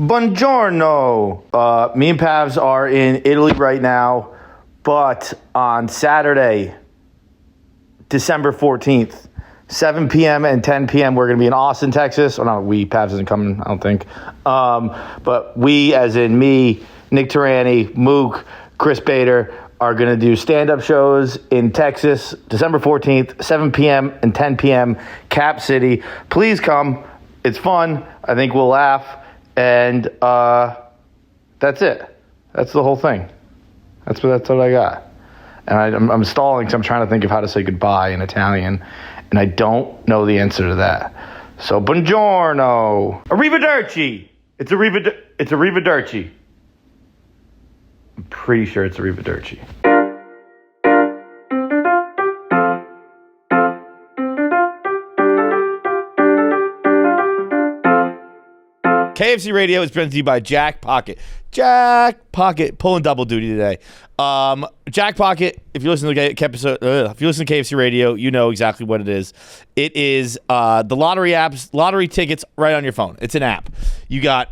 Buongiorno. Me and Pavs are in Italy right now, but on Saturday, December 14th, 7 p.m. and 10 p.m., we're going to be in Austin, Texas. Oh, no, Pavs isn't coming, I don't think. But we, as in me, Nick Tarani, Mook, Chris Bader, are going to do stand-up shows in Texas, December 14th, 7 p.m. and 10 p.m., Cap City. Please come. It's fun. I think we'll laugh. And that's it. That's the whole thing. That's what I got. And I'm stalling because I'm trying to think of how to say goodbye in Italian, and I don't know the answer to that. So, buongiorno. Arrivederci. It's arrivederci. I'm pretty sure it's arrivederci. KFC Radio is presented to you by Jackpocket. Jackpocket pulling double duty today. Jackpocket. If you listen to the episode, if you listen to KFC Radio, you know exactly what it is. It is the lottery apps, lottery tickets right on your phone. It's an app. You got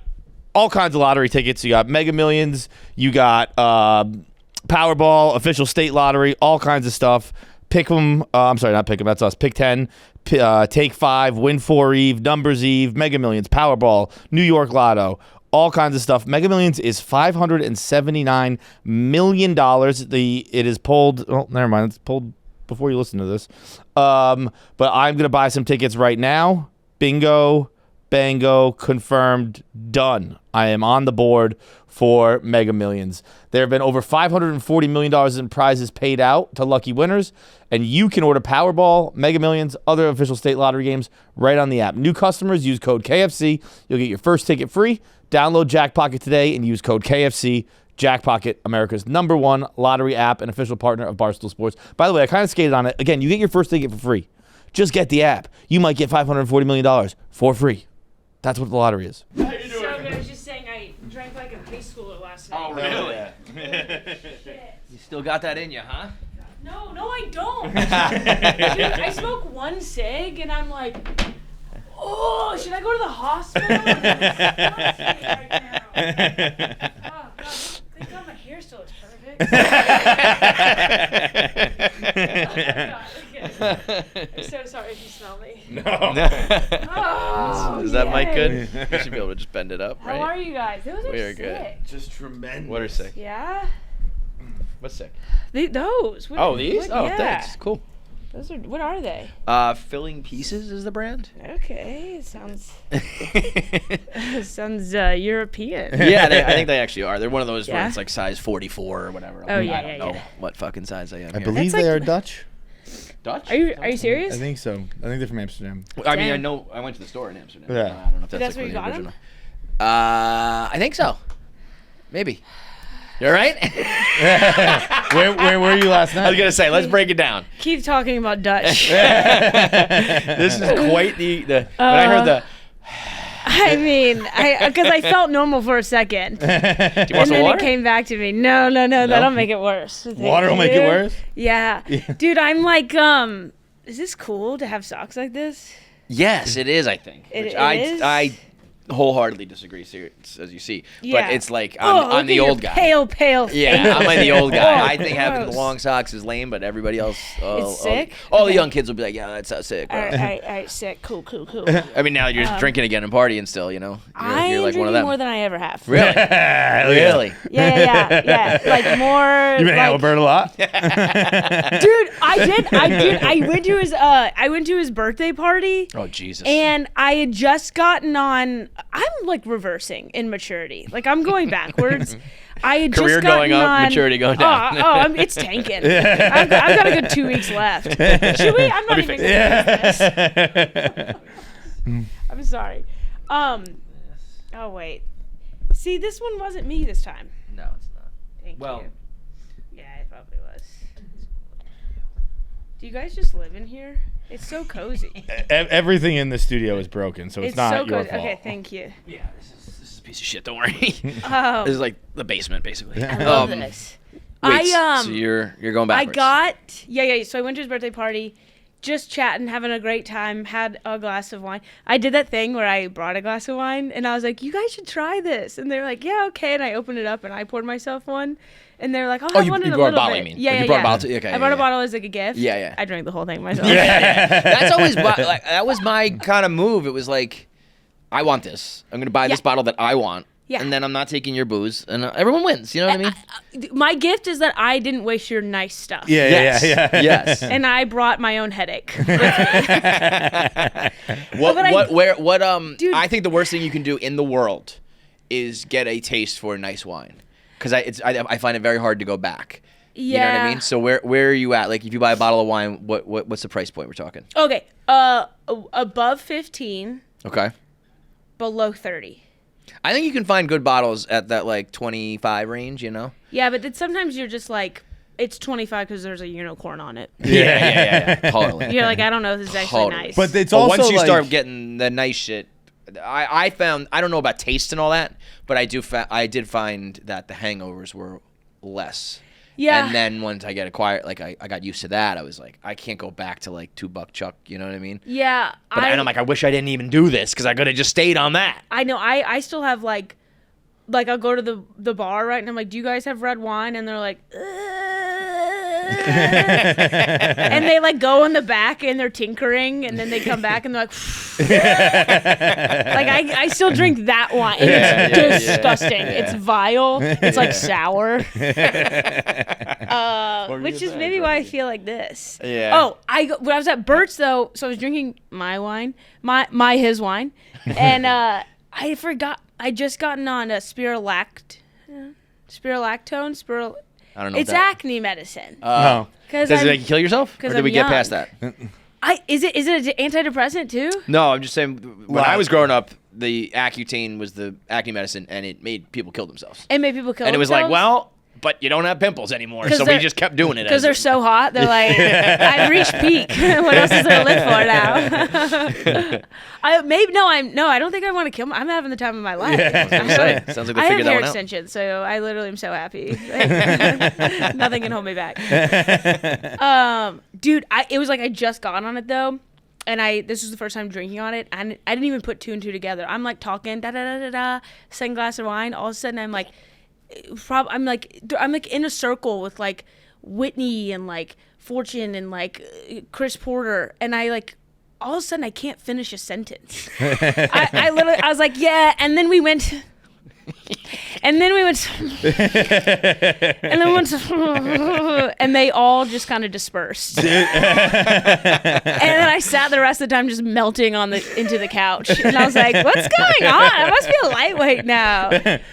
all kinds of lottery tickets. You got Mega Millions. You got Powerball, official state lottery, all kinds of stuff. Pick 'em. I'm sorry, not pick 'em. That's us. Pick 10. Take 5, Win 4 Eve, Numbers Eve, Mega Millions, Powerball, New York Lotto, all kinds of stuff. Mega Millions is $579 million. It is pulled. Oh, never mind. It's pulled before you listen to this. But I'm going to buy some tickets right now. Bingo, bango, confirmed, done. I am on the board for Mega Millions. There have been over $540 million in prizes paid out to lucky winners, and you can order Powerball, Mega Millions, other official state lottery games right on the app. New customers use code KFC. You'll get your first ticket free. Download Jackpocket today and use code KFC. Jackpocket, America's #1 lottery app and official partner of Barstool Sports. By the way, I kind of skated on it. Again, you get your first ticket for free. Just get the app. You might get $540 million for free. That's what the lottery is. So I was just saying I drank like a high schooler last night. Oh, really? Shit. You still got that in you, huh? No, I don't. Dude, I smoke one cig and I'm like, oh, should I go to the hospital? I'm disgusting right now. Oh, God. Thank God my hair still looks perfect. I'm so sorry if you smell me. No. Oh, Is that mic good? yes. You should be able to just bend it up, right? How are you guys? Those We are are sick. good. Just tremendous. What are sick? Yeah? What's sick? Those. What, Oh, these? what- Oh, yeah. thanks. Cool. Those are. What are they? Filling Pieces is the brand. Okay, it sounds Yeah, European. I think they actually are. They're one of those where Yeah? it's like size 44 or whatever. Oh, yeah, I don't know yeah. what fucking size I am. I here. believe That's they like- are Dutch. Dutch? Are you serious? I think so. I think they're from Amsterdam. I mean, I Damn. know. I went to the store in Amsterdam. Yeah. I don't know if that's, That's like where you one got of the 'em? original. I think so. Maybe. You all right? Where were you last night? I was gonna say, let's break it down. Keep talking about Dutch. This is quite the when I heard the. I mean, because I felt normal for a second, Do you want and some then water? it came back to me. No, that'll make it worse. Thank Water will make it you. worse? Yeah. Dude, I'm like, is this cool to have socks like this? Yes, it is. I think. It Which is? I wholeheartedly disagree, as you see. Yeah. But it's like Oh, I'm look the at your old guy. Pale face. Yeah, I'm like the old guy. Oh, I think having the gross. long socks is lame, but everybody else. It's sick? All the Okay. young kids will be like, yeah, that's so sick. Bro. All right, sick, cool. I mean, now you're drinking again and partying still. You know, I'm you're like drinking one of them. more than I ever have. Really? Really? Yeah. Like more. You been hanging like, with Bert a lot? Dude, I went to his birthday party. Oh Jesus. And I had just gotten on. I'm like reversing in maturity. Like I'm going backwards. I had Career just gotten going up, on, maturity going down. It's tanking. I've got a good 2 weeks left. Should we? I'm not even gonna use this. I'm sorry. Oh wait. See, this one wasn't me this time. No, it's not. Thank Well- you. Yeah, it probably was. Do you guys just live in here? It's so cozy. Everything in the studio is broken, so it's not so your cozy. fault. Okay, thank you. Yeah, this is a piece of shit. Don't worry. Oh, This is like the basement, basically. I love this. Wait, so you're going I backwards. got yeah. So I went to his birthday party. just chatting, having a great time, had a glass of wine. I did that thing where I brought a glass of wine, and I was like, you guys should try this. And they're like, yeah, okay. And I opened it up, and I poured myself one. And they're like, I'll have one in a little bit. You mean? Yeah, you brought a bottle too? Okay, I brought a bottle as like a gift. Yeah, yeah. I drank the whole thing myself. That's always that was my kind of move. It was like, I want this. I'm gonna buy this bottle that I want. Yeah. And then I'm not taking your booze, and everyone wins. You know what I mean? My gift is that I didn't waste your nice stuff. Yeah. Yes. And I brought my own headache. Dude, I think the worst thing you can do in the world is get a taste for a nice wine, because I find it very hard to go back. Yeah. You know what I mean? So where are you at? Like, if you buy a bottle of wine, what's the price point we're talking? Okay. Above 15. Okay. Below 30. I think you can find good bottles at that like 25 range, you know? Yeah, but then sometimes you're just like, it's 25 because there's a unicorn on it. Yeah. Totally. You're like, I don't know if this is actually nice. But it's also once you like, start getting the nice shit, I found, I don't know about taste and all that, but I did find that the hangovers were less. Yeah. And then once I get acquired, like I got used to that, I was like, I can't go back to like $2 Chuck, you know what I mean? Yeah. But I'm like, I wish I didn't even do this because I could have just stayed on that. I know. I still have like I'll go to the bar, right? And I'm like, do you guys have red wine? And they're like, and they like go in the back and they're tinkering, and then they come back and they're like, like I still drink that wine, and it's disgusting. It's vile. It's like sour. Which is maybe why I feel like this. Yeah. Oh, when I was at Bert's though, so I was drinking my wine, his wine, and I forgot. I just gotten on a spirulactone. I don't know. It's acne medicine. Does it make you kill yourself? Or did we get past that? Is it an antidepressant too? No, I'm just saying. When I was growing up, the Accutane was the acne medicine, and it made people kill themselves. It made people kill themselves. And it was like, well, but you don't have pimples anymore, so we just kept doing it. Because they're so hot, they're like, I've reached peak. What else is there to live for now? I don't think I want to kill myself. I'm having the time of my life. Yeah, sounds like they figured that one out. I have hair extensions, so I literally am so happy. Nothing can hold me back. Dude, it was like I just got on it though. And this was the first time drinking on it, and I didn't even put two and two together. I'm like talking, second glass of wine. All of a sudden, I'm like in a circle with like Whitney and like Fortune and like Chris Porter, and I like all of a sudden I can't finish a sentence. I was like, yeah, and then we went. And then we went, and they all just kind of dispersed. And then I sat the rest of the time just melting into the couch. And I was like, what's going on? I must be a lightweight now.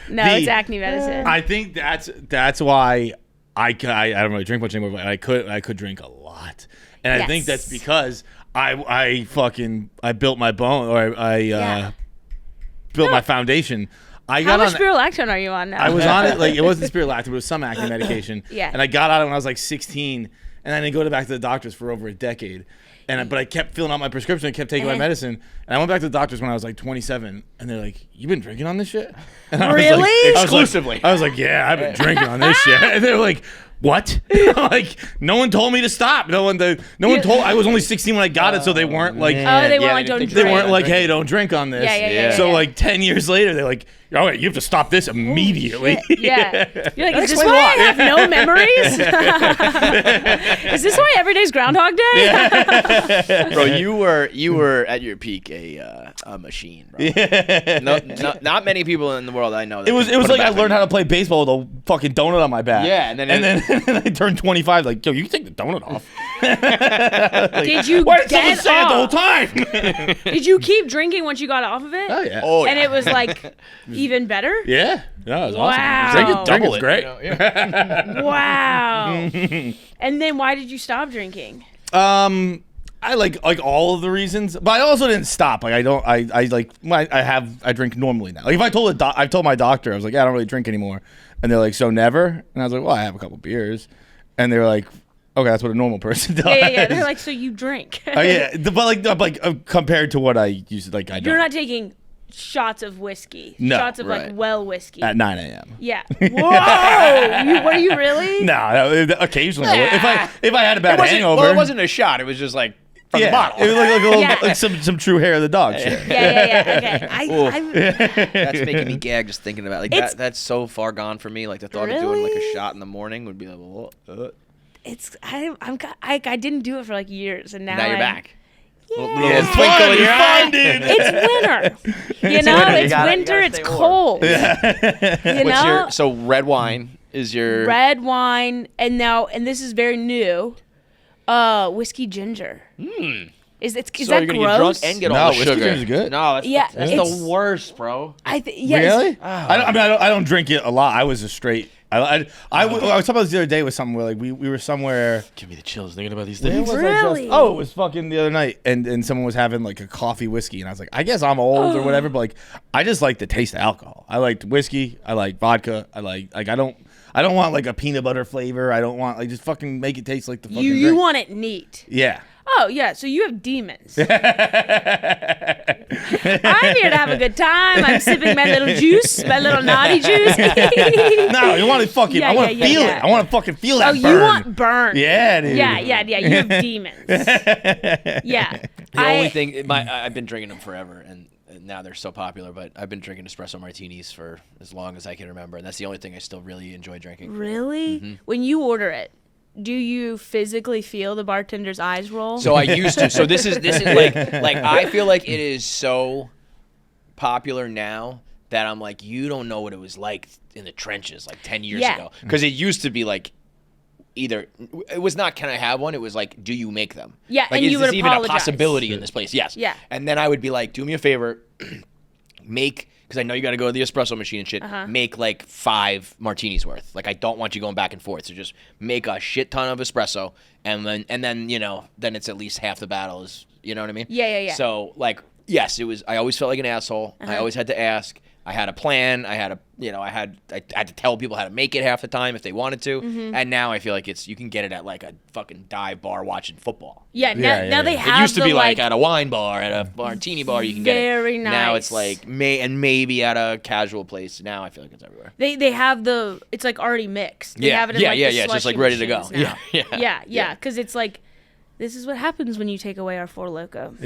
No, it's acne medicine. I think that's why I don't really drink much anymore, but I could drink a lot. And I think that's because I built my bone, or I built my foundation. How much spirulactone are you on now? I was on it, like, it wasn't spirulactone, it was some acne medication. Yeah. And I got on it when I was like 16, and then I go back to the doctors for over a decade. But I kept filling out my prescription and kept taking my medicine. And I went back to the doctors when I was like 27, and they're like, "You've been drinking on this shit?" And I really? Was like, exclusively. I was like, "Yeah, I've been drinking on this shit." And they were like, "What?" Like, no one told me to stop. No one told. I was only 16 when I got it, so they weren't like. They weren't like, don't drink. They weren't like, "Hey, don't drink on this." Yeah. So like 10 years later, they're like, "Oh, you have to stop this immediately." Yeah. You're like, is this why I have no memories? Is this why every day's Groundhog Day? Bro, you were at your peak a machine, bro. Yeah. No, not many people in the world I know. It was like I learned how to play baseball with a fucking donut on my back. Yeah, and then I turned 25. Like, yo, you can take the donut off. Like, did you? Why did someone say it the whole time? Did you keep drinking once you got off of it? Oh yeah. And it was like even better. Yeah. Yeah, it was wow. awesome. Drinking's great. Wow. And then why did you stop drinking? I like all of the reasons, but I also didn't stop. Like I drink normally now. Like if I told my doctor, I was like, yeah, I don't really drink anymore, and they're like, so never? And I was like, well, I have a couple beers, and they were like, okay, that's what a normal person does. Yeah. They're like, so you drink? Oh yeah, but compared to what I used to, like, I don't. You're not taking shots of whiskey. No, shots of like whiskey at 9 a.m. Yeah. Whoa! Were you really? No, occasionally. If I had a bad hangover. Well, it wasn't a shot. It was just like from the bottle. It was like a little, Yeah. like some true hair of the dog shit. Yeah. Okay. That's making me gag just thinking about it. Like that's so far gone for me. Like the thought of doing like a Really? shot in the morning would be like, I didn't do it for like years, and now you're I'm back. Yeah. Little twinkle in your eye. dude. It's winter. You know, winter. You it's gotta winter. It's stay warm. cold. You What's know, so red wine is your red wine, and this is very new. Whiskey ginger. Is so that you're gonna get drunk gross? and get No, all the whiskey sugar. ginger's good. No, that's, that's it's- the worst, bro. Really? I don't drink it a lot. I was a straight. I was talking about this the other day with someone where like we were somewhere. Give me the chills thinking about these Where things. was I just- Really? it was fucking the other night, and someone was having like a coffee whiskey, and I was like, I guess I'm old or whatever, but like I just like the taste of alcohol. I like whiskey. I like vodka. I like I don't want like a peanut butter flavor. I don't want like just fucking make it taste like the fucking You drink. want it neat. Yeah. Oh yeah, so you have demons. I'm here to have a good time. I'm sipping my little juice, my little naughty juice. No, you want to fucking. Yeah, I want to yeah, feel yeah. it. I want to fucking feel that. Oh, burn. you want burn? Yeah, dude. Yeah. You have demons. Yeah. The only thing, I've been drinking them forever, and now they're so popular. But I've been drinking espresso martinis for as long as I can remember, and that's the only thing I still really enjoy drinking. Really? When you order it, do you physically feel the bartender's eyes roll? So I used to. So this is like I feel like it is so popular now that I'm like, you don't know what it was like in the trenches like 10 years ago, because it used to be like. Either it was not, can I have one? It was like, do you make them? Yeah, like, and you would is this even a apologize. possibility in this place? Yes. Yeah. And then I would be like, do me a favor, make, because I know you got to go to the espresso machine and shit. Make like 5 martinis worth. Like I don't want you going back and forth. So just make a shit ton of espresso, and then you know, then it's at least half the battle is, you know what I mean? Yeah. So like, yes, it was. I always felt like an asshole. I always had to ask. I had a plan. I had to tell people how to make it half the time if they wanted to. And now I feel like you can get it at like a fucking dive bar watching football. Yeah, now they have It used to the, be like at a wine bar, at a martini bar, you can get it. Very Now it's nice. like maybe at a casual place. Now I feel like it's everywhere. They have it's like already mixed. They have it in like the It's just like slushy ready to go. machines now. Yeah. Yeah, because it's like, this is what happens when you take away our Four Loko.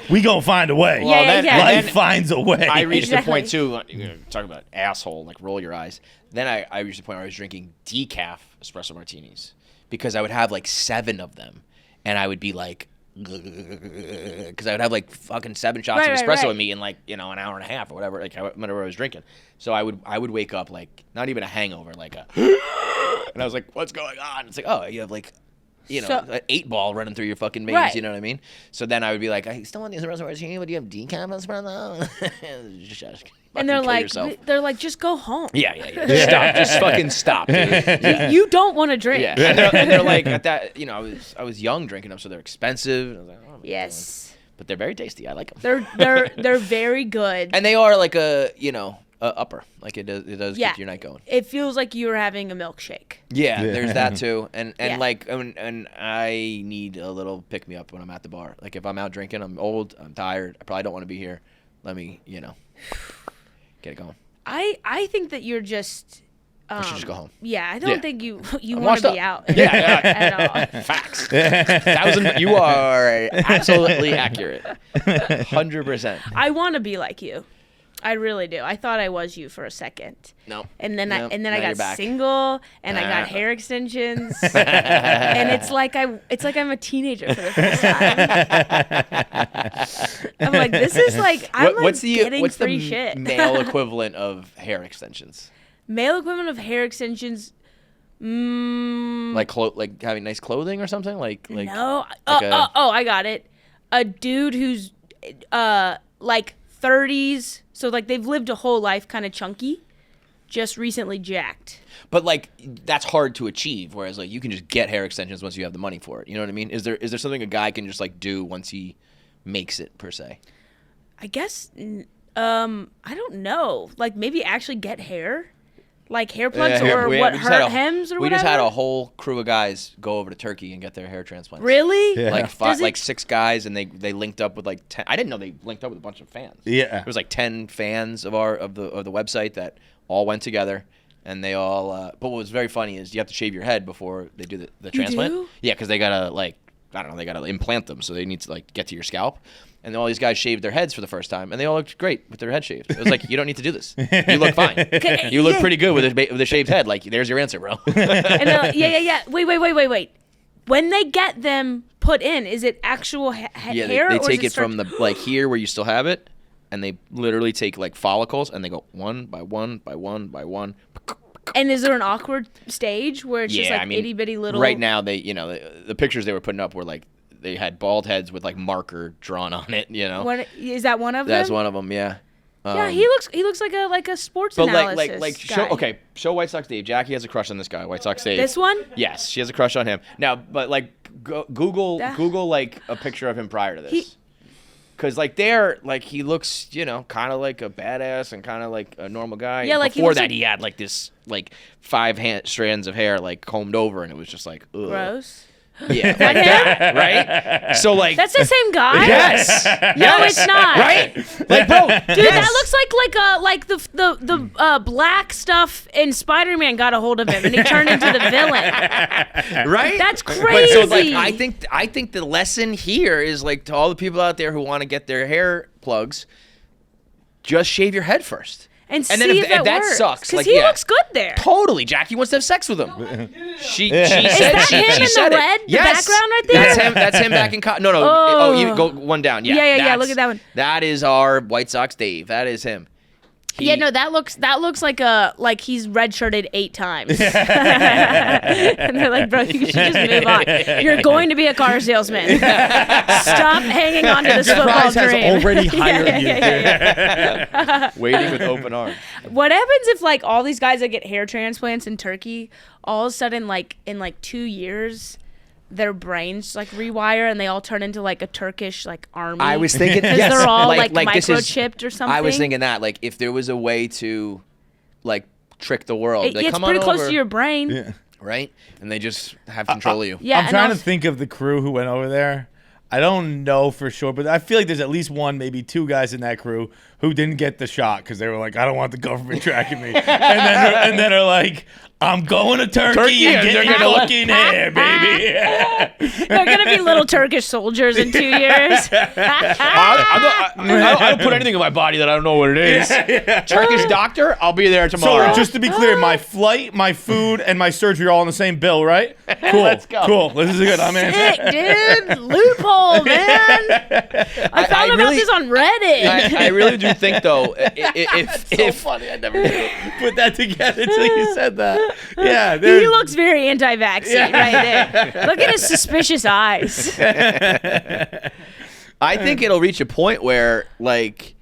We gonna find a way. Yeah. Life finds a way. I reached Exactly. the point too. Talk about asshole, like roll your eyes. Then I reached the point where I was drinking decaf espresso martinis because I would have like 7 of them, and I would be like, because I would have like fucking 7 shots of espresso in me in like an hour and a half or whatever, like whenever I was drinking. So I would wake up like not even a hangover, like a, and I was like, what's going on? It's like, oh, you have like. An 8-ball running through your fucking veins, you know what I mean? So then I would be like, I still want these espresso martinis, but do you have decaf espresso? And they're like, just go home. Yeah. Stop. Just fucking stop, dude. You don't want to drink. Yeah. And they're like, at that, I was young drinking them, so they're expensive. And I was like, oh, Yes. but they're very tasty. I like them. They're very good. And they are like a upper. Like it does keep your night going. It feels like you're having a milkshake. Yeah, there's that too. And Yeah. like and I need a little pick me up when I'm at the bar. Like if I'm out drinking, I'm old, I'm tired, I probably don't want to be here. Let me, get it going. I think that you're just I should just go home. Yeah, I don't think you I'm want to washed be up. out at all. Facts. You are absolutely accurate. 100%. I want to be like you. I really do. I thought I was you for a second. No. And then I now you're got back. single and I got hair extensions. And it's like I'm a teenager for the first time. I'm like, this is like What's getting free the shit. male equivalent of hair extensions? Male equivalent of hair extensions. Like having nice clothing or something? Like No. like I got it. A dude who's like 30s, so like they've lived a whole life kind of chunky, just recently jacked. But like that's hard to achieve, whereas like you can just get hair extensions once you have the money for it. You know what I mean? Is there something a guy can just like do once he makes it per se? I guess I don't know. Like maybe actually get hair? Like hair plugs or we what, just had hems or we whatever? just had a whole crew of guys go over to Turkey and get their hair transplants. Really? Yeah. Like 6 guys, and they linked up with like 10. I didn't know they linked up with a bunch of fans. Yeah. There was like 10 fans of the website that all went together, and they all. But what was very funny is you have to shave your head before they do the transplant. do? Yeah, because they gotta like I don't know, they got to implant them, so they need to like get to your scalp. And then all these guys shaved their heads for the first time, and they all looked great with their head shaved. It was like, you don't need to do this. You look fine. You look pretty good with a shaved head. Like, there's your answer, bro. And they're like, yeah. Wait. When they get them put in, is it actual hair? They or take is it from the like here where you still have it, and they literally take like follicles, and they go one by one by one by one. And is there an awkward stage where it's just like itty bitty little? Right now, they the pictures they were putting up were like they had bald heads with like marker drawn on it. What, is that one of them? That's one of them. Yeah. Yeah, he looks like a sports analysis guy. Show White Sox Dave. Jackie has a crush on this guy, White Sox Dave. This one? Yes, she has a crush on him. Now, but like Google like a picture of him prior to this. Because like he looks, kind of like a badass and kind of like a normal guy. Yeah, like before that he had like this like 5 strands of hair like combed over, and it was just like ugh. Gross. Yeah, like that, right? So like that's the same guy. Yes. No, it's not. Right? Like, bro, dude, that looks like the black stuff in Spider-Man got a hold of him and he turned into the villain. Right? That's crazy. But so like I think the lesson here is like to all the people out there who want to get their hair plugs, just shave your head first. And then see if that works. Sucks. Because like, he looks good there. Totally. Jackie wants to have sex with him. She Is said that she him in said the it. red? Yes. The background right there? That's him back in No. Oh. You go one down. Yeah. Yeah. Look at that one. That is our White Sox Dave. That is him. That looks like he's redshirted 8 times. And they're like, bro, you should just move on. You're going to be a car salesman. Stop hanging on to this football dream. Has already hired you. Waiting with open arms. What happens if like all these guys that get hair transplants in Turkey, all of a sudden like in like 2 years, their brains like rewire and they all turn into like a Turkish like army? I was thinking because yes. they're all like this microchipped or something. I was thinking that like if there was a way to like trick the world, it's pretty close to your brain. Yeah. Right? And they just have control of you. Yeah, I'm trying to think of the crew who went over there. I don't know for sure, but I feel like there's at least one, maybe 2 guys in that crew who didn't get the shot because they were like, I don't want the government tracking me. and then are like, I'm going to Turkey and getting fucking hair, baby. They're going to be little Turkish soldiers in 2 years. I don't put anything in my body that I don't know what it is. Turkish doctor, I'll be there tomorrow. So just to be clear, my flight, my food, and my surgery are all on the same bill, right? Cool. Let's go. Cool. This is good. I'm in. Sick, dude. Loophole, man. I found about this on Reddit. I really do think, though, if funny, I never put that together until you said that. Yeah, he looks very anti-vaccine right there. Look at his suspicious eyes. I think it'll reach a point where, like,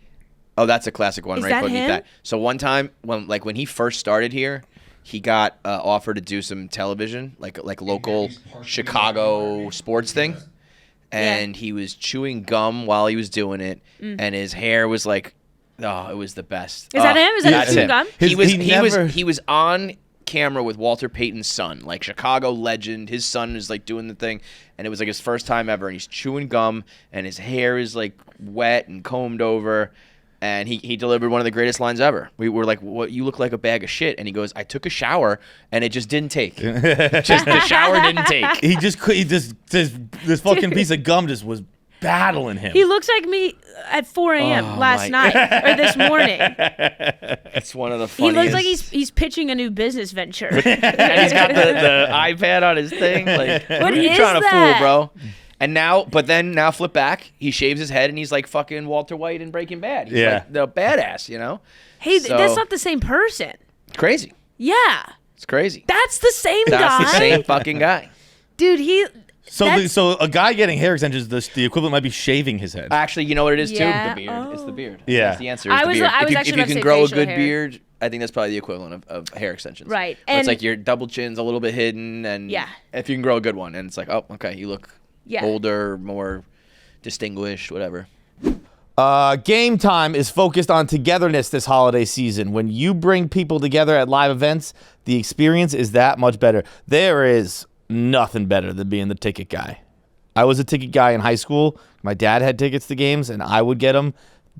that's a classic one, is right? That him? So one time, when he first started here, he got offered to do some television, like local Chicago sports thing, and he was chewing gum while he was doing it, and his hair was like, it was the best. Is that him? Is that chewing gum? He was on camera with Walter Payton's son, like Chicago legend. His son is like doing the thing, and it was like his first time ever, and he's chewing gum, and his hair is like wet and combed over, and he delivered one of the greatest lines ever. We were like, "What? You look like a bag of shit." And he goes, "I took a shower, and it just didn't take. Just the shower didn't take." This fucking piece of gum just was battling him. He looks like me at 4 a.m. last night or this morning. It's one of the funniest. He looks like he's pitching a new business venture. And he's got the iPad on his thing. Like, who are you is trying to fool, that? bro? And now flip back. He shaves his head and he's like fucking Walter White in Breaking Bad. He's like the badass, Hey, that's not the same person. It's crazy. Yeah. It's crazy. That's the same guy. That's the same fucking guy. Dude, So a guy getting hair extensions, the equivalent might be shaving his head. Actually, you know what it is too? Yeah. The beard. It's the beard. Yeah. That's the answer. I It's was the beard. actually If about you to can say grow a facial good hair. beard, I think that's probably the equivalent of hair extensions. Right. Where it's And- like your double chin's a little bit hidden, and if you can grow a good one, and it's like, oh, okay, you look older, more distinguished, whatever. Gametime is focused on togetherness this holiday season. When you bring people together at live events, the experience is that much better. There is nothing better than being the ticket guy. I was a ticket guy in high school. My dad had tickets to games, and I would get them.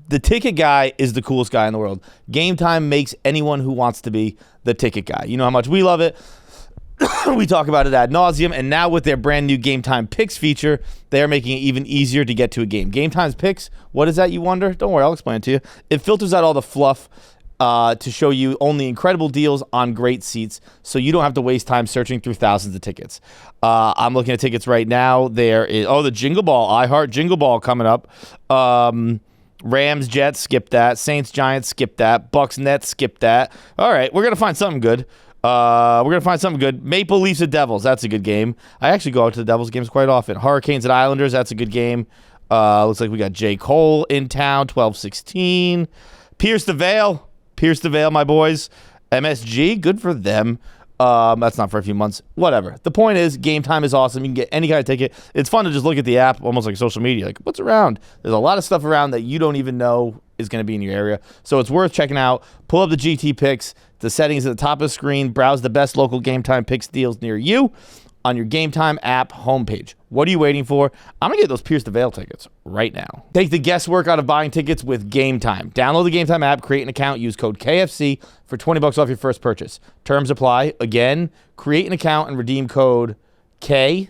The ticket guy is the coolest guy in the world. Gametime makes anyone who wants to be the ticket guy. You know how much we love it. We talk about it ad nauseum, and now with their brand new Game Time Picks feature, they are making it even easier to get to a game. Game Time's Picks, what is that, you wonder? Don't worry, I'll explain it to you. It filters out all the fluff to show you only incredible deals on great seats, so you don't have to waste time searching through thousands of tickets. I'm looking at tickets right now. There is the Jingle Ball, I Heart Jingle Ball coming up. Rams Jets, skip that. Saints Giants, skip that. Bucks Nets, skip that. All right, we're gonna find something good. Maple Leafs at Devils, that's a good game. I actually go out to the Devils games quite often. Hurricanes at Islanders, that's a good game. Looks like we got J. Cole in town, 12-16. Pierce the Veil, my boys. MSG, good for them. That's not for a few months. Whatever. The point is, Game Time is awesome. You can get any kind of ticket. It's fun to just look at the app, almost like social media. Like, what's around? There's a lot of stuff around that you don't even know is going to be in your area. So it's worth checking out. Pull up the GT Picks. The settings at the top of the screen. Browse the best local Game Time Picks deals near you on your Game Time app homepage. What are you waiting for? I'm going to get those Pierce the Veil tickets right now. Take the guesswork out of buying tickets with Game Time. Download the Game Time app, create an account, use code KFC for $20 off your first purchase. Terms apply. Again, create an account and redeem code KFC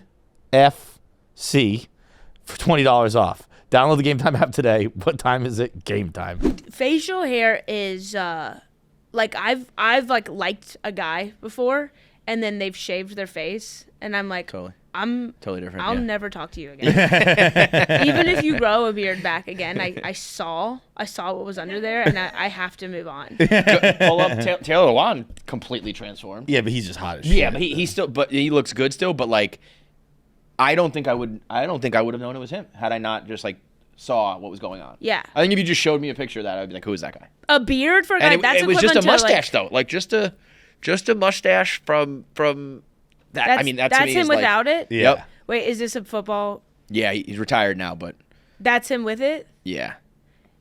for $20 off. Download the Game Time app today. What time is it? Game time. Facial hair is like I've like liked a guy before, and then they've shaved their face, and I'm like, I'm totally different. I'll never talk to you again. Even if you grow a beard back again, I saw what was under there, and I have to move on. Pull up Taylor Lewan, completely transformed. Yeah, but he's just hot as shit. Yeah, but he looks good still. But like, I don't think I would have known it was him had I not just like saw what was going on. Yeah. I think if you just showed me a picture of that, I'd be like, who is that guy? A beard for a guy. And that's it was just a equivalent to, mustache though, like just a mustache from that. I mean, that's him without it. Yeah. Yep. Wait, is this a football? Yeah, he's retired now, but That's him with it. yeah.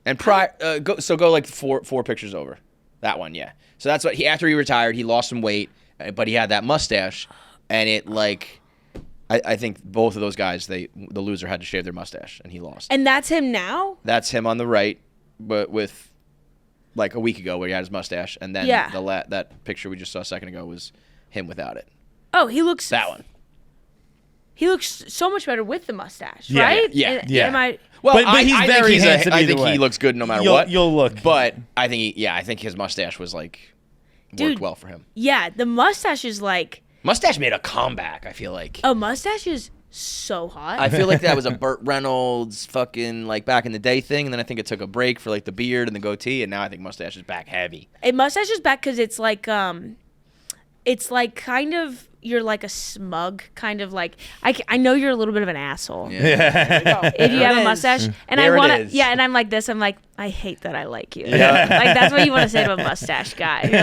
And go like four pictures over. That one, yeah. So that's what after he retired, he lost some weight, but he had that mustache, and it like. I think both of those guys, the loser had to shave their mustache, and he lost. And that's him now? That's him on the right, but with like a week ago where he had his mustache, and then that picture we just saw a second ago was him without it. Oh, he looks... That one. He looks so much better with the mustache, Yeah, right? yeah. Am I... Well, but he's very handsome I either think way. he looks good no matter what. You'll look. But I think his mustache was like worked well for him. Yeah, the mustache is like... Mustache made a comeback, I feel like. A mustache is so hot. I feel like that was a Burt Reynolds fucking like back in the day thing, and then I think it took a break for like the beard and the goatee, and now I think mustache is back heavy. A mustache is back because it's like kind of... You're like a smug kind of like I know you're a little bit of an asshole if you have a mustache, and There I want it to is. and I'm like this. I'm like, I hate that I like you. Like that's what you want to say to a mustache guy. You're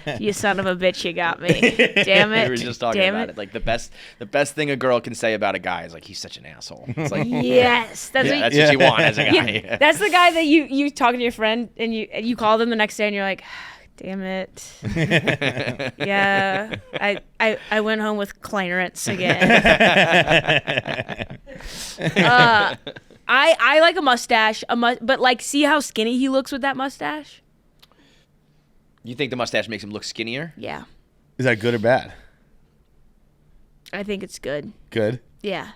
like, you son of a bitch, you got me. Damn it. We were just talking about it. Like the best thing a girl can say about a guy is like he's such an asshole. It's like Yes, that's that's what you want as a guy. Yeah, that's the guy that you talking to your friend and you call them the next day and you're like, damn it. Yeah, I went home with Clarence again. I like a mustache, but like, see how skinny he looks with that mustache? You think the mustache makes him look skinnier? Yeah, Is that good or bad? I think it's good. Good. Yeah,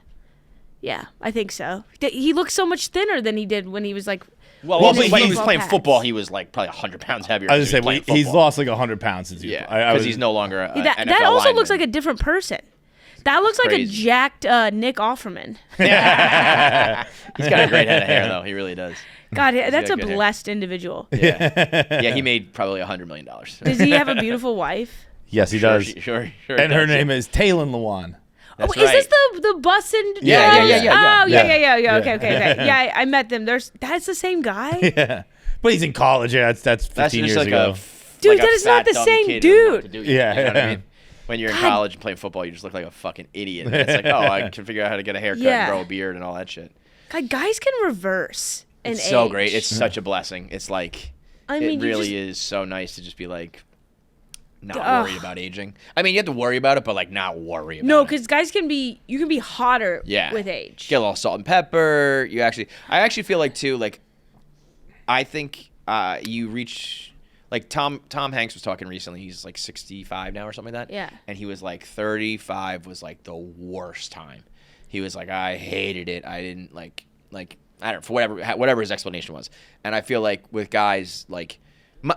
I think so. He looks so much thinner than he did when he was like. Well, when when he was football playing pads. football, he was like probably 100 pounds heavier. I was than gonna say playing he's football. lost like 100 pounds since Yeah, I because he's no longer a That NFL also looks lineman. like a different person. That looks like Crazy. a jacked Nick Offerman. He's got a great head of hair, though. He really does. God, that's got a good hair. blessed individual. Yeah, he made probably $100 million. Does he have a beautiful wife? Yes, he does. Sure. And her name is Taylor Lewan. That's Is this right. the bussin'? Yeah. Oh, Yeah. yeah. Okay. Yeah, I met them. That's the same guy. Yeah, but he's in college. Yeah, that's 15 That's years just like ago. Dude, a that is not fat, the dumb same kid who doesn't know what dude. to do. Yeah. You know what I mean? When you're in college and playing football, you just look like a fucking idiot. It's like, oh, I can figure out how to get a haircut Yeah. and grow a beard and all that shit. God, guys can reverse an It's so age. great. It's such a blessing. It's like, I mean, it you really just- is so nice to just be like, not Ugh. worried about aging. I mean, you have to worry about it, but like not worry about No, it. because guys can be hotter with age. Get a little salt and pepper. I actually feel like too, like, I think you reach, like Tom Hanks was talking recently. He's like 65 now or something like that. Yeah. And he was like 35 was like the worst time. He was like, I hated it. I didn't like I don't know, for whatever his explanation was. And I feel like with guys like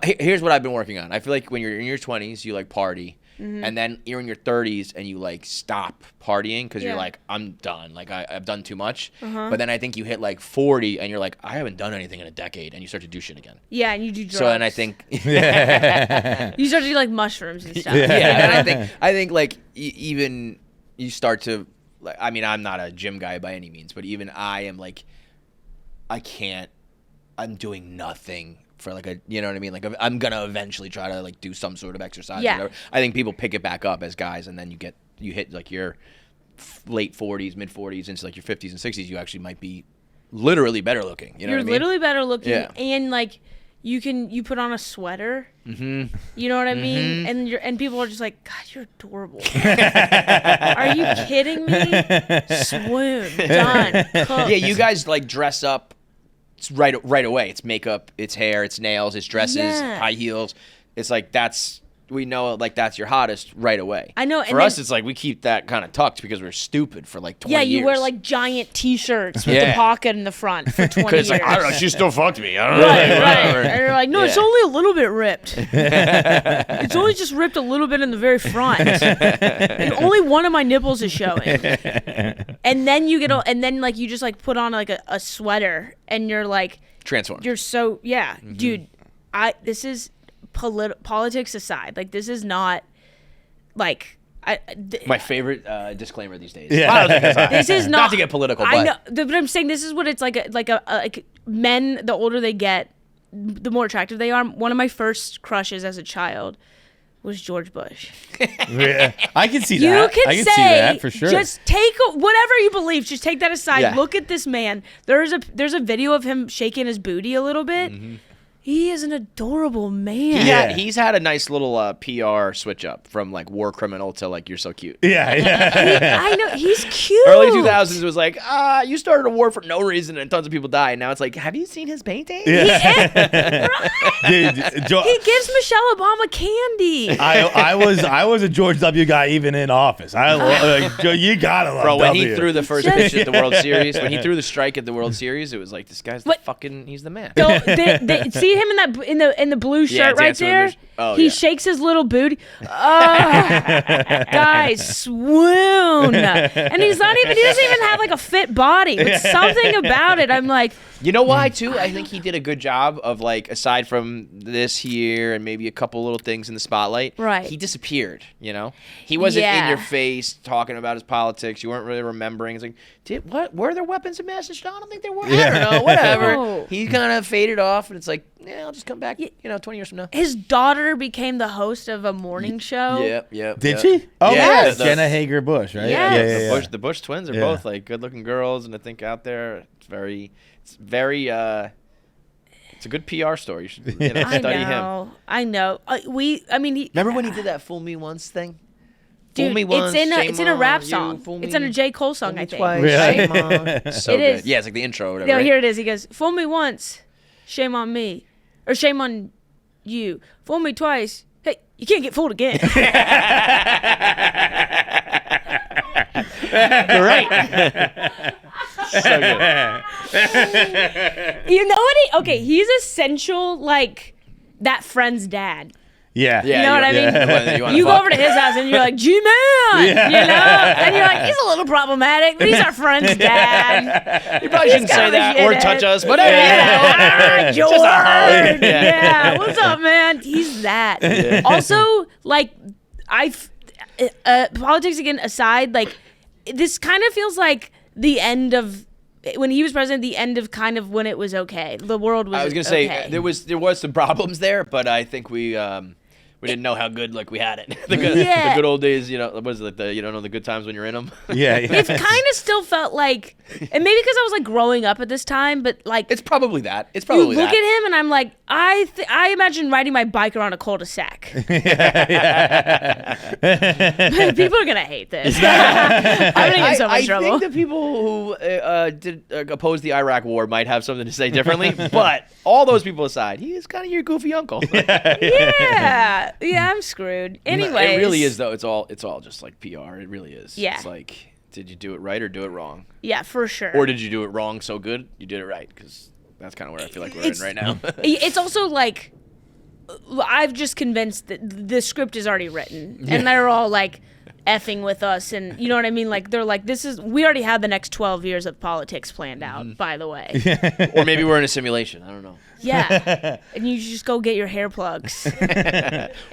here's what I've been working on. I feel like when you're in your 20s, you like party. And then you're in your 30s and you like stop partying because you're like, I'm done. Like I've done too much. But then I think you hit like 40 and you're like, I haven't done anything in a decade, and you start to do shit again. Yeah, and you do drugs. So and I think you start to do like mushrooms and stuff. yeah, and I think like even you start to like, I mean, I'm not a gym guy by any means, but even I am like, I'm doing nothing for like a, you know what I mean? Like I'm gonna eventually try to like do some sort of exercise. Yeah. Or whatever. I think people pick it back up as guys, and then you hit like your late 40s, mid 40s into like your 50s and 60s. You actually might be literally better looking. You know You're what I mean? literally better looking, Yeah. and like you put on a sweater. Mm-hmm. You know what I mean? And people are just like, God, you're adorable. Are you kidding me? Swoon, done, cooked. Yeah, you guys like dress up right away. It's makeup, it's hair, it's nails, it's dresses, Yeah. high heels. It's like we know like that's your hottest right away. I know, and For us, then- it's like we keep that kind of tucked because we're stupid for like 20 Yeah, years. you wear like giant T-shirts with the Yeah. pocket in the front for 20 years. Because like I don't know, she still fucked me. I don't know. Right, like, right. whatever. And you're like, no, it's Yeah. only a little bit ripped. It's only just ripped a little bit in the very front. And only one of my nipples is showing. And then and then like you just like put on like a sweater, and you're like, Transform. you're so dude. This is politics aside. Like this is not like My favorite disclaimer these days. Yeah. this is Not to get political, I but know, but I'm saying this is what it's like. Like men, the older they get, the more attractive they are. One of my first crushes as a child was George Bush. Yeah. I can see You that. can I can say, see that for sure. just take whatever you believe. Just take that aside. Yeah. Look at this man. There's a video of him shaking his booty a little bit. He is an adorable man. he's had a nice little PR switch up from like war criminal to like you're so cute. yeah. I know, he's cute. Early 2000s was like, you started a war for no reason and tons of people died. Now it's like, have you seen his painting? Yeah. Dude, He gives Michelle Obama candy. I was a George W. guy even in office. You gotta love Bro, when W. he threw the first pitch at the World Series, when he threw the strike at the World Series, it was like, this guy's he's the man. So see him in the blue shirt right dancing with there. the- oh, He yeah. shakes his little booty. Guys, swoon. And he doesn't even have like a fit body, but something about it, I'm like, You know why, too? I think he did a good job of, like, aside from this here and maybe a couple little things in the spotlight, Right. he disappeared, you know? He wasn't in Yeah. your face talking about his politics. You weren't really remembering. It's like, were there weapons of mass destruction? I don't think there were. I don't know, whatever. No. He kind of faded off, and it's like, yeah, I'll just come back, 20 years from now. his daughter became the host of a morning show. Yep. Did she? Oh, Yeah, yeah. the- Jenna Hager Bush, right? Yes. Yeah. The Bush twins are Yeah. both, like, good-looking girls, and I think out there, it's very, it's a good PR story. You should study him. I know. Remember when he did that "Fool Me Once" thing? Dude, Fool me once, it's in shame a rap on song. you, fool It's me- in a J. Cole song, fool me I think. twice, Really? shame on. So It good. is. Yeah, it's like the intro or whatever. Yeah, right? here it is. He goes, "Fool me once, shame on me, or shame on you. Fool me twice, hey, you can't get fooled again." Great. So good. You know what? He's essential, like that friend's dad. Yeah. Yeah, You know what I mean? the one that wanna You go fuck. over to his house and you're like, G-Man, you know? And you're like, he's a little problematic, but he's our friend's dad. You probably shouldn't say kind of a that or shithead. touch us, but Yeah, George. Just a hoe. Yeah, what's up, man? He's that. Also, like, politics again aside, like, this kind of feels like the end of when he was president. The end of kind of when it was okay. The world was. I was gonna okay. say there was some problems there, but I think we We didn't know how good we had it. The good old days, what is it, you don't know the good times when you're in them? Yeah. It kind of still felt like, and maybe because I was growing up at this time, but it's probably that. It's you probably look that. at him and I'm like, I imagine riding my bike around a cul-de-sac. People are gonna hate this. I'm gonna get in so much trouble. I think the people who did oppose the Iraq War might have something to say differently, but all those people aside, he is kind of your goofy uncle. Yeah, I'm screwed. Anyways, it really is though. It's all just PR. It really is. Yeah. It's like, did you do it right or do it wrong? Yeah, for sure. Or did you do it wrong so good you did it right? Because that's kind of where I feel like we're in right now. It's also I've just convinced that the script is already written, and they're all effing with us, and you know what I mean? They're we already had the next 12 years of politics planned out, by the way. Or maybe we're in a simulation. I don't know. Yeah. And you just go get your hair plugs.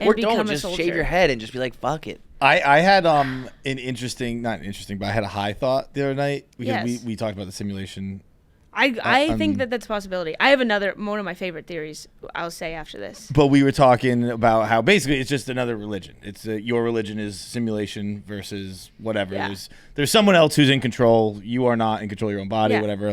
Or don't just shave your head and just be like, fuck it. I had not interesting, but I had a high thought the other night because we talked about the simulation. I think that's a possibility. I have one of my favorite theories I'll say after this. But we were talking about how basically it's just another religion. It's your religion is simulation versus whatever. Yeah. There's someone else who's in control. You are not in control of your own body, whatever,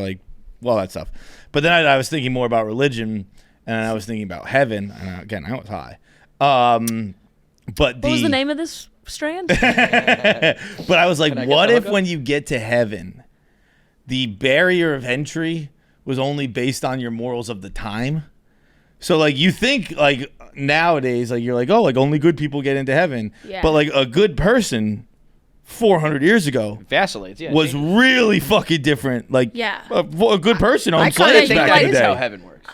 all that stuff. But then I was thinking more about religion, and I was thinking about heaven. And again, I was high. What was the name of this strand? But I was like, what if when you get to heaven, the barrier of entry was only based on your morals of the time? So you think nowadays, you're only good people get into heaven. Yeah. But a good person 400 years ago vacillates, was really fucking different. A good person on I slaves think back that in the is day. how heaven works.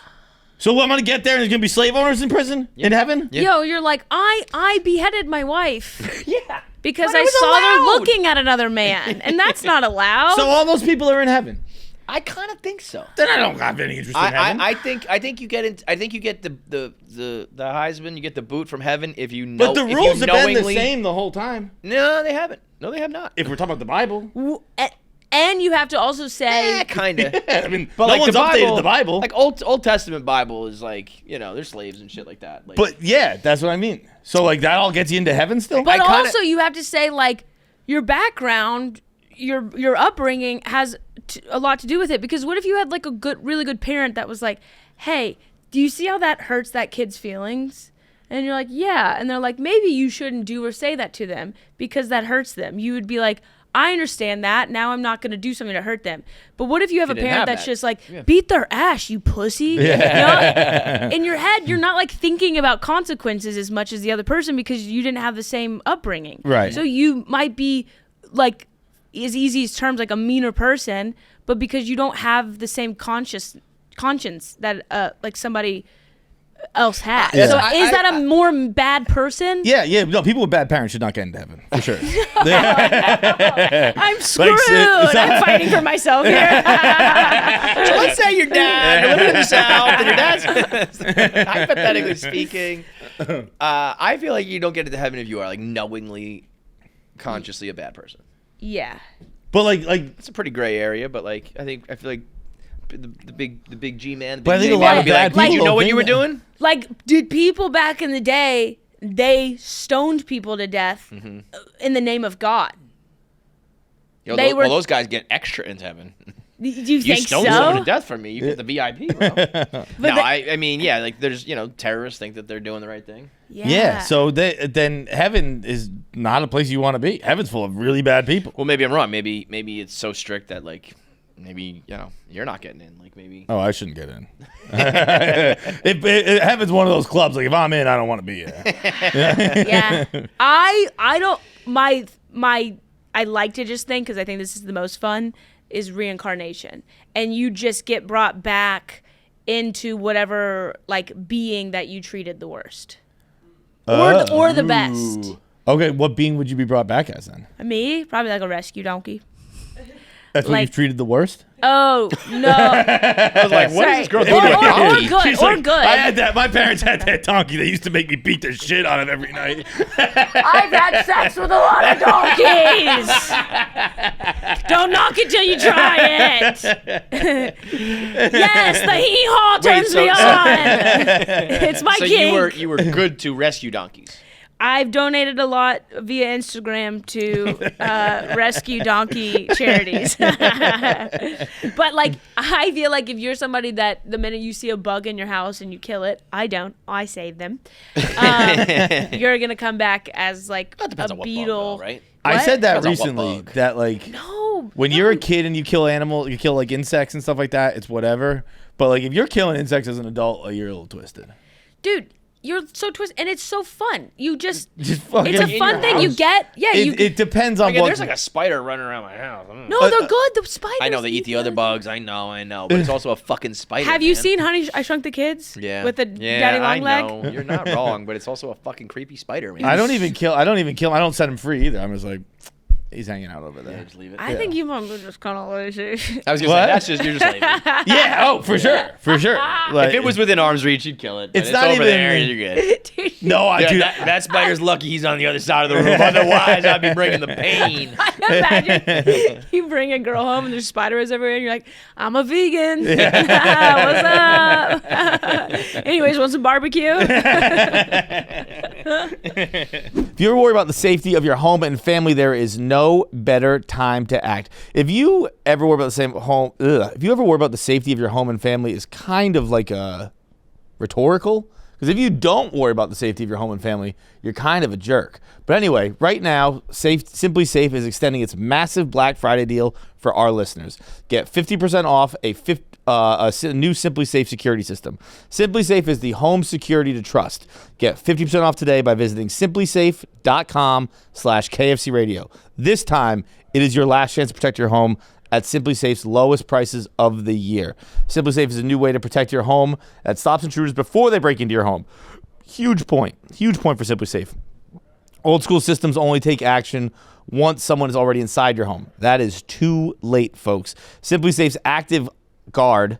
So I'm gonna get there and there's gonna be slave owners in prison in heaven? Yeah. Yo, you're I beheaded my wife. Yeah. Because But it I was saw allowed. her looking at another man, and that's not allowed. So all those people are in heaven. I kind of think so. Then I don't have any interest in heaven. I think you get the Heisman, you get the boot from heaven if you know. But the rules have been the same the whole time. No, they haven't. No, they have not. If we're talking about the Bible. And you have to also say, kind of. I mean, But no one's the Bible, updated the Bible. Old Testament Bible is there's slaves and shit like that. But yeah, that's what I mean. So that all gets you into heaven still? but also you have to say your background, your upbringing has a lot to do with it. Because what if you had a really good parent that was hey, do you see how that hurts that kid's feelings? And you're yeah. And they're maybe you shouldn't do or say that to them because that hurts them. You would be I understand that. Now I'm not going to do something to hurt them. But what if you have a parent that's just beat their ass, you pussy? Yeah. In your head, you're not thinking about consequences as much as the other person because you didn't have the same upbringing. Right. So you might be as easy as terms a meaner person, but because you don't have the same conscience that somebody else has. Yeah. So is that a more bad person? Yeah. No, people with bad parents should not get into heaven, for sure. I'm screwed. I'm fighting for myself here. So let's say your dad living in the South and your dad's hypothetically speaking. I feel you don't get into heaven if you are knowingly, consciously a bad person. Yeah. But it's a pretty gray area. But I feel the big G man. But I think a lot of bad people. Did you know what you were doing? Did people back in the day? They stoned people to death in the name of God. Those guys get extra into heaven. Do you think so? You stoned someone to death for me. You get the VIP, bro. I mean, there's terrorists think that they're doing the right thing. Yeah. So then heaven is not a place you want to be. Heaven's full of really bad people. Well, maybe I'm wrong. Maybe it's so strict that maybe you're not getting in. Maybe. Oh, I shouldn't get in. Heaven's one of those clubs. If I'm in, I don't want to be there. Yeah. I don't. I like to just think because I think this is the most fun. Is reincarnation, and you just get brought back into whatever being that you treated the worst, or the best. Okay, what being would you be brought back as then? Me, probably a rescue donkey. That's when you've treated the worst? Oh, no. I was like, what is this girl doing to a donkey? Or good. I had that. My parents had that donkey. They used to make me beat the shit out of every night. I've had sex with a lot of donkeys. Don't knock it till you try it. Yes, the hee-haw turns me on. It's my kink. So you were good to rescue donkeys. I've donated a lot via Instagram to rescue donkey charities. But, like, I feel like if you're somebody that the minute you see a bug in your house and you kill it, I don't. I save them. You're going to come back as, like, a beetle. Bug, though, right? I said that Depends on recently, what bug. that, like, when you're a kid and you kill animals, you kill, like, insects and stuff like that, it's whatever. But, like, if you're killing insects as an adult, you're a little twisted. Dude. You're so twisted, and it's so fun. You just fucking it's a fun thing you get. Yeah, it depends on what. There's like a spider running around my house. No, they're good. The spiders. I know they eat the other bugs. I know, but it's also a fucking spider. Have you seen Honey, I Shrunk the Kids? Yeah. With the daddy long leg. I know. You're not wrong, but it's also a fucking creepy spider, man. I don't even kill. I don't set him free either. I'm just like, he's hanging out over there. Yeah, just leave it. I think you might be just kind of lazy. I was gonna say you're just lazy. Yeah. Oh, for sure. Like, If it was within arm's reach, you'd kill it. But It's not over even- there. You're good. no, I do. That spider's lucky he's on the other side of the room. Otherwise, I'd be bringing the pain. Imagine you bring a girl home and there's spiders everywhere and you're like, I'm a vegan. What's up? Anyways, want some barbecue? If you ever worry about the safety of your home and family, there is no better time to act. If you ever worry about the safety of your home and family, is kind of like a rhetorical. Because if you don't worry about the safety of your home and family, you're kind of a jerk. But anyway, right now, SimpliSafe is extending its massive Black Friday deal for our listeners. Get 50% off a new SimpliSafe security system. SimpliSafe is the home security to trust. Get 50% off today by visiting simplisafe.com/KFC Radio. This time, it is your last chance to protect your home at SimpliSafe's lowest prices of the year. SimpliSafe is a new way to protect your home that stops intruders before they break into your home. Huge point for SimpliSafe. Old school systems only take action once someone is already inside your home. That is too late, folks. SimpliSafe's Active Guard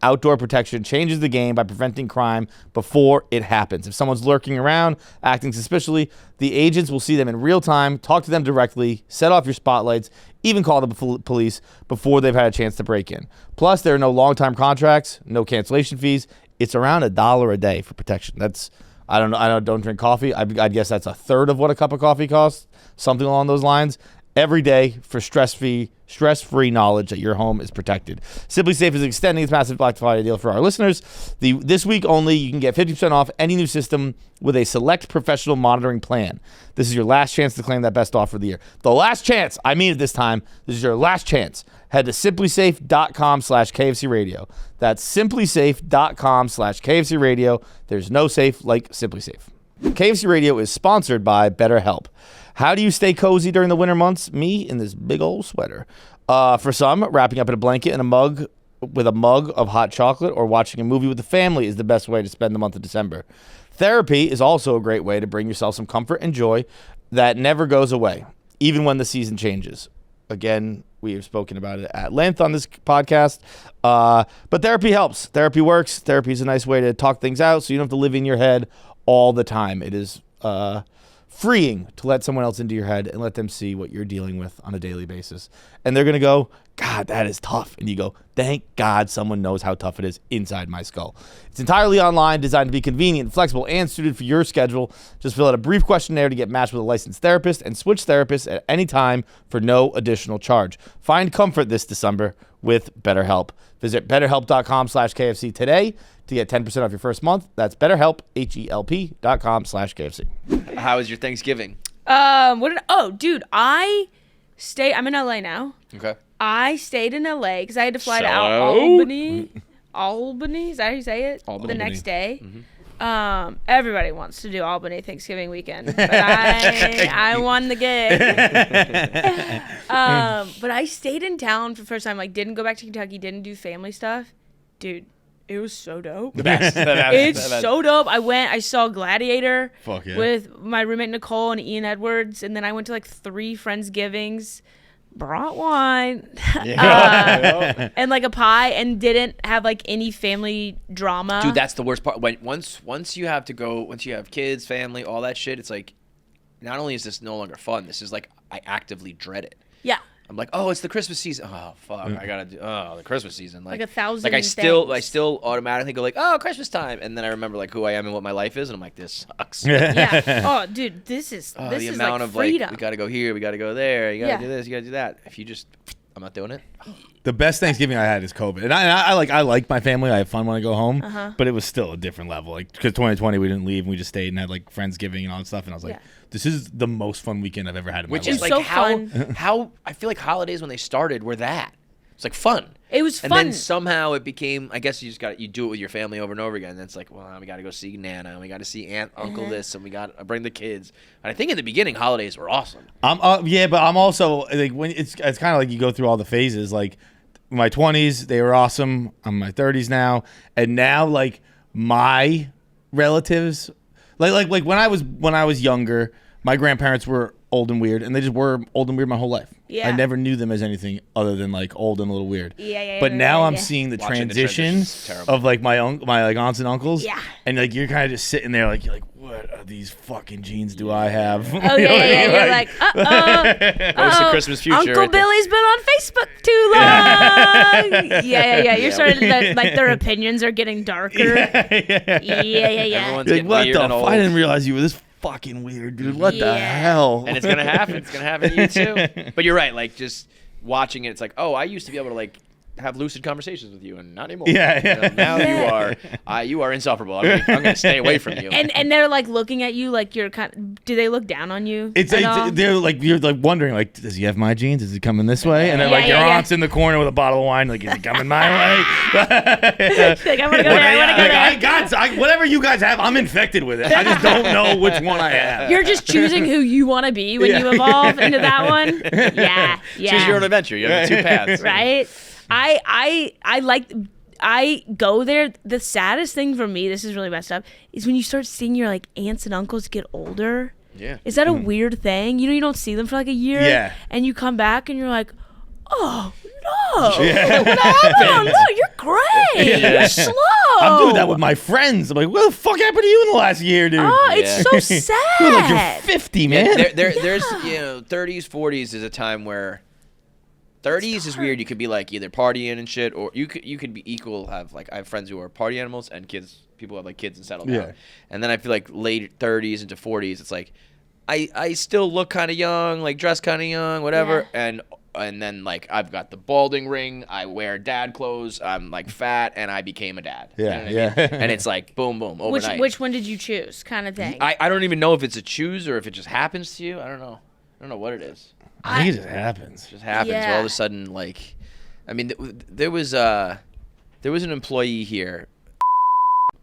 outdoor protection changes the game by preventing crime before it happens. If someone's lurking around, acting suspiciously, the agents will see them in real time, talk to them directly, set off your spotlights, even call the police before they've had a chance to break in. Plus, there are no long-time contracts, no cancellation fees. It's around $1 a day for protection. That's, I don't drink coffee. I'd guess that's a third of what a cup of coffee costs, something along those lines. Every day for stress-free knowledge that your home is protected. SimpliSafe is extending its massive Black Friday deal for our listeners. This week only, you can get 50% off any new system with a select professional monitoring plan. This is your last chance to claim that best offer of the year. The last chance. I mean it this time. This is your last chance. Head to simplisafe.com/KFC Radio. That's simplisafe.com/KFC Radio. There's no safe like SimpliSafe. KFC Radio is sponsored by Betterhelp. How do you stay cozy during the winter months? Me in this big old sweater. For some, wrapping up in a blanket and a mug of hot chocolate or watching a movie with the family is the best way to spend the month of December. Therapy is also a great way to bring yourself some comfort and joy that never goes away, even when the season changes. Again, we have spoken about it at length on this podcast, but therapy helps. Therapy works. Therapy is a nice way to talk things out so you don't have to live in your head all the time. It is freeing to let someone else into your head and let them see what you're dealing with on a daily basis. And they're going to go, God, that is tough. And you go, thank God someone knows how tough it is inside my skull. It's entirely online, designed to be convenient, flexible, and suited for your schedule. Just fill out a brief questionnaire to get matched with a licensed therapist and switch therapists at any time for no additional charge. Find comfort this December with BetterHelp. Visit betterhelp.com/KFC today to get 10% off your first month. That's BetterHelp, HELP.com/KFC. How was your Thanksgiving? I'm in LA now. Okay. I stayed in LA because I had to fly to So? Albany, is that how you say it? Albany. The next day. Mm-hmm. Everybody wants to do Albany Thanksgiving weekend, but I won the gig. But I stayed in town for the first time. Like, didn't go back to Kentucky. Didn't do family stuff, dude. It was so dope. The best. It's so dope. I saw Gladiator Fuck yeah. with my roommate Nicole and Ian Edwards, and then I went to like 3 Friendsgivings. brought wine and like a pie and didn't have like any family drama. Dude, that's the worst part. Once you have kids, family, all that shit, it's like, not only is this no longer fun, this is like, I actively dread it. Yeah. I'm like, oh, it's the Christmas season. Oh, fuck, I gotta do. Oh, the Christmas season. Like 1,000. Like I still automatically go like, oh, Christmas time, and then I remember like who I am and what my life is, and I'm like, this sucks. Yeah. Oh, dude, this is the amount like of freedom. like, we gotta go here, we gotta go there, you gotta do this, you gotta do that. If you just, I'm not doing it. The best Thanksgiving I had is COVID, and I like my family. I have fun when I go home, but it was still a different level. Like because 2020 we didn't leave, and we just stayed and had like Friendsgiving and all that stuff. And I was like, this is the most fun weekend I've ever had in my life. Which is like so how I feel like holidays when they started were that. It's like fun. It was fun. And then somehow it became, I guess you do it with your family over and over again. And it's like, well, we got to go see Nana, and we got to see Aunt, Uncle this, and we got to bring the kids. And I think in the beginning, holidays were awesome. Yeah, but I'm also like when it's kind of like you go through all the phases. Like my 20s, they were awesome. I'm in my 30s now, and now like my relatives, like when I was younger, my grandparents were old and weird, and they just were old and weird my whole life. Yeah. I never knew them as anything other than like old and a little weird. Yeah. But now I'm seeing the Watching transitions the terrible. of like my like aunts and uncles. Yeah. And like you're kind of just sitting there like you're like, what are these fucking genes do I have? Oh yeah. You're like, What's the Christmas future? Uncle right there? Billy's been on Facebook too long. Yeah. You're starting to like their opinions are getting darker. Yeah. Everyone's Like, getting what weird the? and old. I didn't realize you were this fucking weird, dude. What the hell? And it's gonna happen. It's gonna happen to you too. But you're right. Like just watching it, it's like, oh, I used to be able to like have lucid conversations with you, and not anymore. Yeah. Now you are insufferable. I'm gonna stay away from you. And they're like looking at you like you're do they look down on you? They're like you're like wondering like, does he have my genes? Is he coming this way? And then like your aunt's in the corner with a bottle of wine, like, is he coming my way? Like, I want to go there. I want to go there. Whatever you guys have, I'm infected with it. I just don't know which one I have. You're just choosing who you want to be when you evolve into that one. Yeah. Choose your own adventure. You have the two paths. Right. I go there. The saddest thing for me, this is really messed up, is when you start seeing your like aunts and uncles get older. Yeah. Is that a weird thing? You don't see them for like a year. Yeah. And you come back and you're like, oh no. Yeah. What happened? No, you're great. Yeah. You're slow. I'm doing that with my friends. I'm like, what the fuck happened to you in the last year, dude? Oh, it's so sad. You're like you're 50, man. There's 30s, 40s is a time where 30s is weird. You could be like either partying and shit, or you could be equal. I have friends who are party animals and kids. People who have like kids and settle down. And then I feel like late 30s into 40s, it's like I still look kind of young, like dress kind of young, whatever. Yeah. And then like I've got the balding ring. I wear dad clothes. I'm like fat, and I became a dad. Yeah, You know what I mean? And it's like boom, boom, overnight. Which one did you choose, kind of thing? I don't even know if it's a choose or if it just happens to you. I don't know what it is. I think it just happens. It just happens. Yeah. All of a sudden, like, I mean, there was an employee here.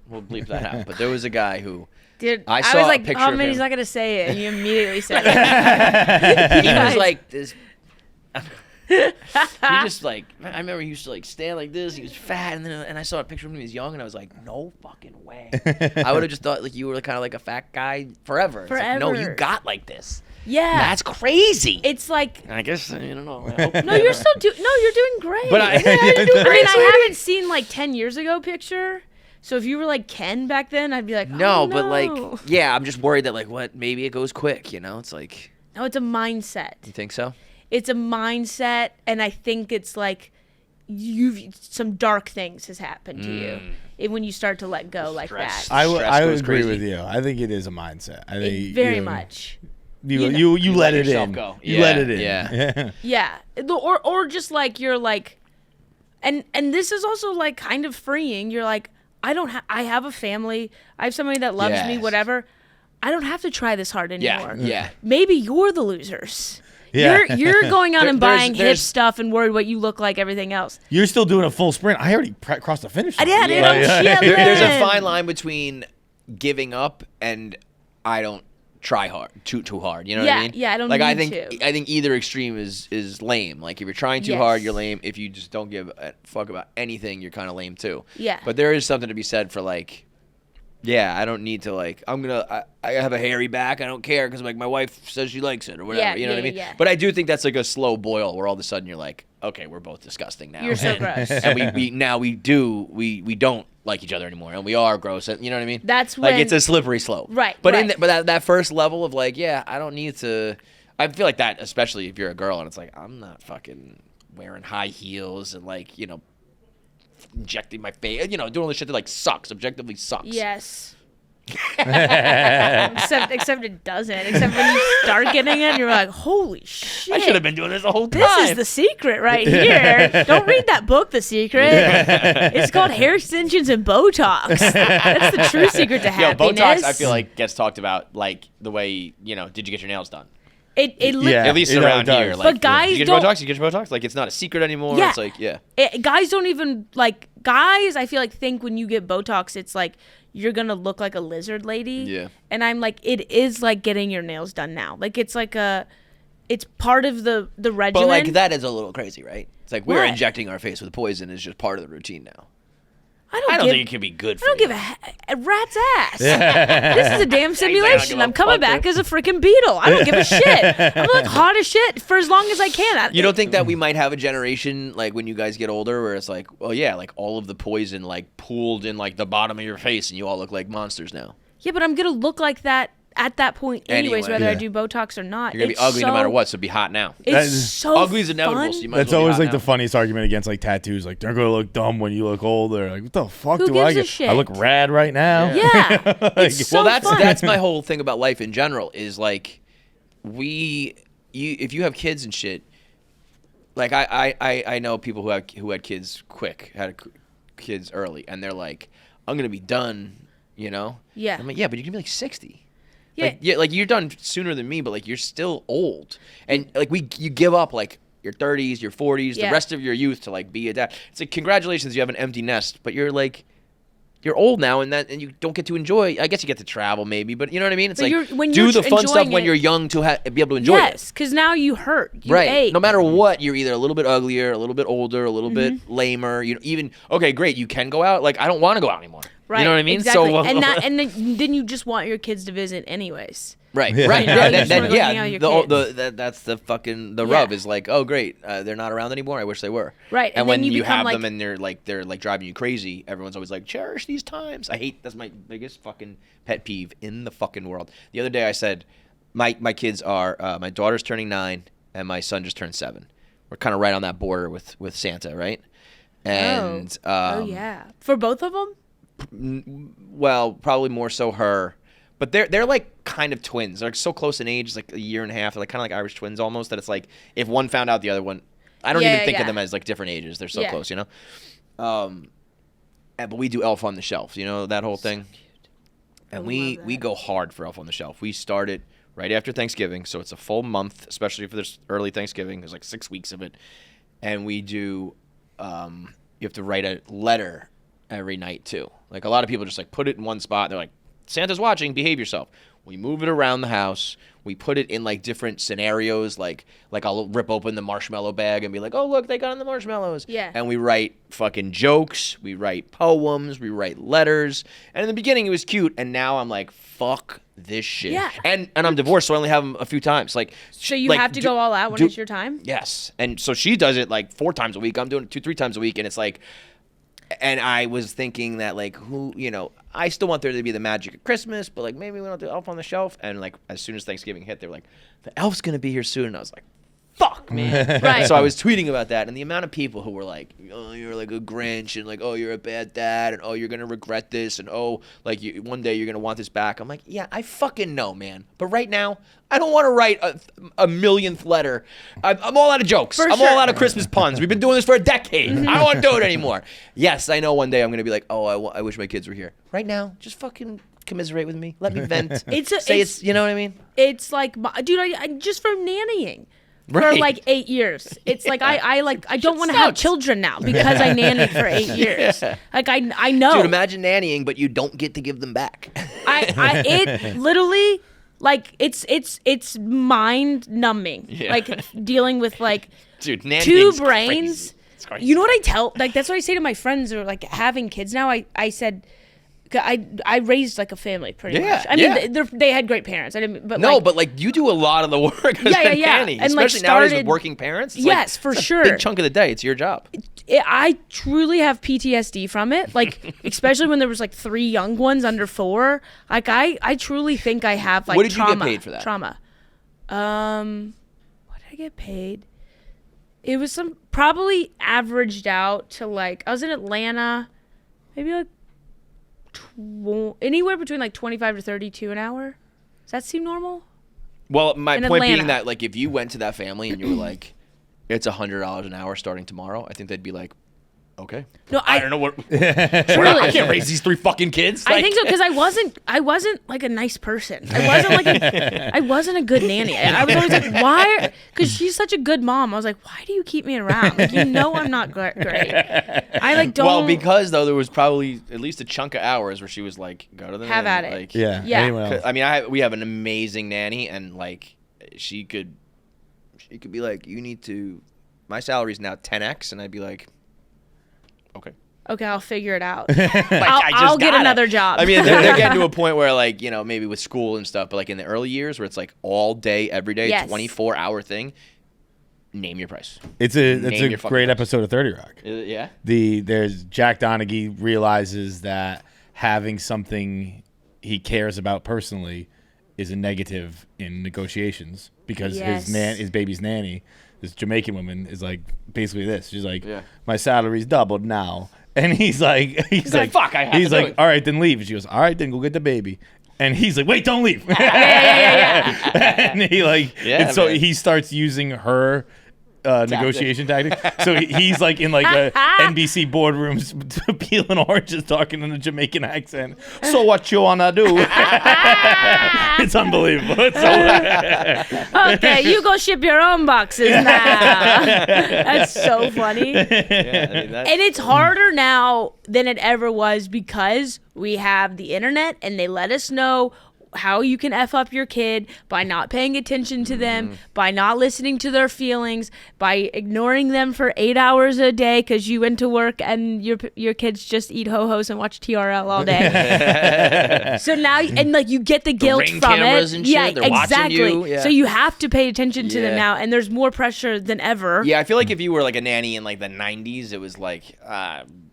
We'll bleep that out. But there was a guy who. Dude, I was saw a like, picture oh of man, him. he's not gonna say it, and you immediately said it. He was like this. He just like, I remember he used to like stand like this. He was fat, and I saw a picture of him when he was young, and I was like, no fucking way. I would have just thought like you were kind of like a fat guy forever. It's like, no, you got like this. Yeah, That's crazy. it's like I guess I don't know. no, you're still you're doing great. But I mean, I haven't seen like 10 years ago picture. So if you were like Ken back then, I'd be like, no, oh, but like, no. yeah, I'm just worried that like what maybe it goes quick. You know, it's like. No, it's a mindset. You think so? It's a mindset, and I think it's like some dark things has happened to you when you start to let go like Stress. that. I would goes agree crazy. with you. I think it is a mindset. I think Very much. You let it yourself in. go. You let it in. Yeah. Yeah, or just like you're like, and this is also like kind of freeing. You're like, I have a family. I have somebody that loves me. Yes. Whatever. I don't have to try this hard anymore. Yeah. Maybe you're the losers. Yeah. You're going out and buying hip there's- stuff and worried what you look like everything else. You're still doing a full sprint. I already crossed the finish line. Yeah, dude. Yeah. Shit, There's a man. fine line between giving up and I don't try hard too hard. You know what I mean? Yeah, I don't like. need to. I think either extreme is lame. Like if you're trying too Yes. hard, you're lame. If you just don't give a fuck about anything, you're kind of lame too. Yeah. But there is something to be said for like Yeah, I don't need to like. I have a hairy back. I don't care because like my wife says she likes it or whatever. Yeah, you know what I mean? yeah. But I do think that's like a slow boil where all of a sudden you're like, okay, we're both disgusting now. You're so gross. And we don't like each other anymore, and we are gross. You know what I mean? That's like when- it's a slippery slope. Right, But right. but that first level of like, yeah, I don't need to. I feel like that, especially if you're a girl, and it's like I'm not fucking wearing high heels and like injecting my face, doing all this shit that like sucks, objectively sucks. Yes. except it doesn't. Except when you start getting it, you're like, holy shit. I should have been doing this the whole time. This is the secret right here. Don't read that book, The Secret. It's called hair extensions and Botox. That's the true secret to happiness. Botox, I feel like gets talked about like the way, did you get your nails done? Yeah. At least It around does. here. Like, But guys you get don't- your Botox? You get your Botox? Like, it's not a secret anymore. Yeah. It's like, yeah. Guys don't even like guys. I feel like think when you get Botox, it's like you're gonna look like a lizard lady. Yeah. And I'm like, it is like getting your nails done now. Like it's like it's part of the regimen. But, like, that is a little crazy, right? It's like we're What? injecting our face with poison is just part of the routine now. I I don't give, think it can be good for I don't you. give a rat's ass. This is a damn simulation. give a I'm coming fuck, back dude. as a freaking beetle. I don't give a shit. I'm like hot as shit for as long as I can. You don't think that we might have a generation, like, when you guys get older, where it's like, well, yeah, like, all of the poison, like, pooled in, like, the bottom of your face, and you all look like monsters now. Yeah, but I'm gonna look like that at that point anyways, Anyway. whether I Yeah. do Botox or not. You're going to be It's ugly no matter what, so be hot now. It's That is- so Ugly is inevitable, fun. so you might That's as well be always hot like now. the funniest argument against like tattoos. Like they're gonna look dumb when you look older. Like what the fuck Who do I gives a get? shit? I look rad right now. Yeah, it's so Well, fun. that's my whole thing about life in general is like if you have kids and shit, like I know people who had kids quick, kids early, and they're like, I'm gonna be done, Yeah. I'm like, yeah, but you're gonna be like 60. Yeah. Like you're done sooner than me, but like you're still old, and like you give up like your 30s, your 40s, Yeah. the rest of your youth to like be a dad. It's like congratulations, you have an empty nest, but you're like. You're old now, and you don't get to enjoy. I guess you get to travel, maybe, but you know what I mean. It's But like when do you're the fun stuff enjoying when it- you're young to be able to enjoy Yes, because now you hurt. You it. Right. ate. No matter what, you're either a little bit uglier, a little bit older, a little Mm-hmm. bit lamer. Even okay, great, you can go out. Like I don't want to go out anymore. Right. You know what I mean? Exactly. So and then you just want your kids to visit anyways. right, Yeah. right. You Yeah, just wanna go hang out with your kids. That's the fucking Yeah. rub is like, oh great, they're not around anymore. I wish they were. Right, And and when then you you become have like- them and they're like driving you crazy, everyone's always like, cherish these times. That's my biggest fucking pet peeve in the fucking world. The other day I said, my kids are my daughter's turning 9 and my son just turned 7. We're kind of right on that border with Santa, right? And Oh yeah, for both of them. well, probably more so her, but they're like kind of twins. They're like so close in age, it's like a year and a half. They're like kind of like Irish twins almost. That it's like if one found out, the other one. I don't Yeah, even think of yeah. them as like different ages. They're so Yeah. close, but we do Elf on the Shelf, that whole thing. And we love that. go hard for Elf on the Shelf. We start it right after Thanksgiving, so it's a full month, especially for this early Thanksgiving. There's like 6 weeks of it, and we do. You have to write a letter every night too. Like a lot of people just like put it in one spot. They're like, Santa's watching, behave yourself. We move it around the house. We put it in like different scenarios. Like I'll rip open the marshmallow bag and be like, oh look, they got in the marshmallows. Yeah. And we write fucking jokes. We write poems. We write letters. And in the beginning it was cute, and now I'm like, fuck this shit. Yeah. And I'm divorced, so I only have them a few times. Like So you like, have to go all out when it's your time. Yes. And so she does it like 4 times a week. I'm doing it 2-3 times a week. And it's like, and I was thinking that like I still want there to be the magic of Christmas, but like maybe we don't do Elf on the Shelf. And like as soon as Thanksgiving hit, they were like, the elf's going to be here soon. And I was like, fuck, man. Right. So I was tweeting about that, and the amount of people who were like, oh, you're like a Grinch, and like, oh, you're a bad dad, and oh, you're going to regret this, and oh, like one day you're going to want this back. I'm like, yeah, I fucking know, man. But right now, I don't want to write a millionth letter. I'm all out of jokes. I'm sure. all out of Christmas puns. We've been doing this for a decade. I don't want to do it anymore. Yes, I know one day I'm going to be like, oh, I wish my kids were here. Right now, just fucking commiserate with me. Let me vent. It's you know what I mean? It's like, dude, I just from nannying. For Right. like 8 years, it's like I don't want to have sucks. children now because I nannied for 8 years. Yeah. Like I know. Dude, imagine nannying, but you don't get to give them back. It literally like it's mind numbing. Yeah. Like dealing with like Dude, 2 nannying's brains. crazy. It's crazy. You know what I tell? Like that's what I say to my friends who are like having kids now. I said, I raised like a family pretty Yeah, much. I mean, yeah. they had great parents. I didn't, but No, but like you do a lot of the work as a nanny, And, like, especially nowadays with started- working parents. It's Yes, like, for it's a sure. big chunk of the day. It's your job. I truly have PTSD from it. Like, especially when there was like 3 young ones under 4. Like, I truly think I have like What did you get trauma. paid for that? Trauma. What did I get paid? It was probably averaged out to like, I was in Atlanta, maybe like anywhere between like 25 to 32 an hour. Does that seem normal? Well, my In point being Atlanta. that like if you went to that family and you were like, it's $100 an hour starting tomorrow, I think they'd be like, okay. No, I don't know what. Truly. I can't raise these 3 fucking kids. I think so because I wasn't like a nice person. I wasn't a good nanny. I was always like, why? Because she's such a good mom. I was like, why do you keep me around? Like, you know I'm not great. I like don't. Well, because though there was probably at least a chunk of hours where she was like, go to the Have nanny. at it. Like, Yeah. Yeah. Anyone else? I mean, we have an amazing nanny, and like she could be like, you need to. My salary's now 10x, and I'd be like, okay. Okay, I'll figure it out. Like, I'll get another job. I mean, they're getting to a point where, like, you know, maybe with school and stuff, but like in the early years where it's like all day, every day, Yes. 24-hour thing, name your price. It's Name a your fucking great price. episode of 30 Rock. Yeah. There's Jack Donaghy realizes that having something he cares about personally is a negative in negotiations because Yes. his baby's nanny, this Jamaican woman, is like basically this. She's like, Yeah. my salary's doubled now. And he's like, like, "Fuck, I have He's to do like, it." all right, then leave. She goes, all right, then go get the baby. And he's like, wait, don't leave. And he like, Yeah, and so man. he starts using her negotiation tactic. So he's like in like a NBC boardrooms peeling oranges, talking in a Jamaican accent. So what you wanna do? It's unbelievable. It's so Okay, you go ship your own boxes now. That's so funny. Yeah, I mean, And it's harder now than it ever was because we have the internet and they let us know how you can F up your kid by not paying attention to them, by not listening to their feelings, by ignoring them for 8 hours a day because you went to work and your kids just eat ho-hos and watch TRL all day. So now, and like you get the guilt Ring from cameras it. and shit, Yeah, they're watching exactly. you, yeah. So you have to pay attention to them Yeah. now, and there's more pressure than ever. Yeah, I feel like if you were like a nanny in like the 90s, it was like,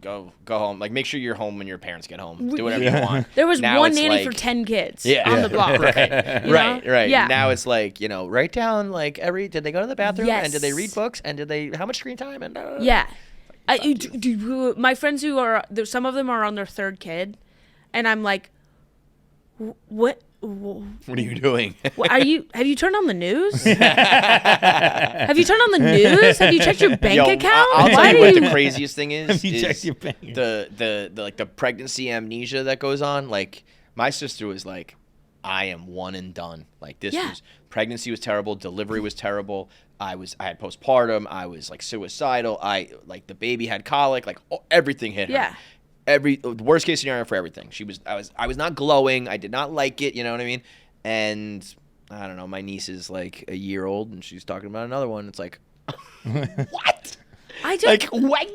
go home. Like, make sure you're home when your parents get home. Do whatever you want. There was Now one it's nanny like- for 10 kids Yeah. on the block. You know? Right. Yeah. Now it's like, you know, write down like did they go to the bathroom and did they Yes. read books and how much screen time and Yeah. My friends who are, some of them are on their 3rd kid, and I'm like, what? What are you doing? Have you turned on the news? Have you turned on the news? Have you checked your bank Yo, account? I'll tell Why you do what you? the craziest thing is. Have you is checked your bank? the like the pregnancy amnesia that goes on. Like my sister was like, I am one and done. Like this Yeah. was pregnancy was terrible, delivery was terrible. I had postpartum. I was like suicidal. Like the baby had colic. Like everything hit her. Yeah. The worst case scenario for everything. I was not glowing. I did not like it. You know what I mean? And I don't know. My niece is like a year old, and she's talking about another one. It's like, what? I just, Like what?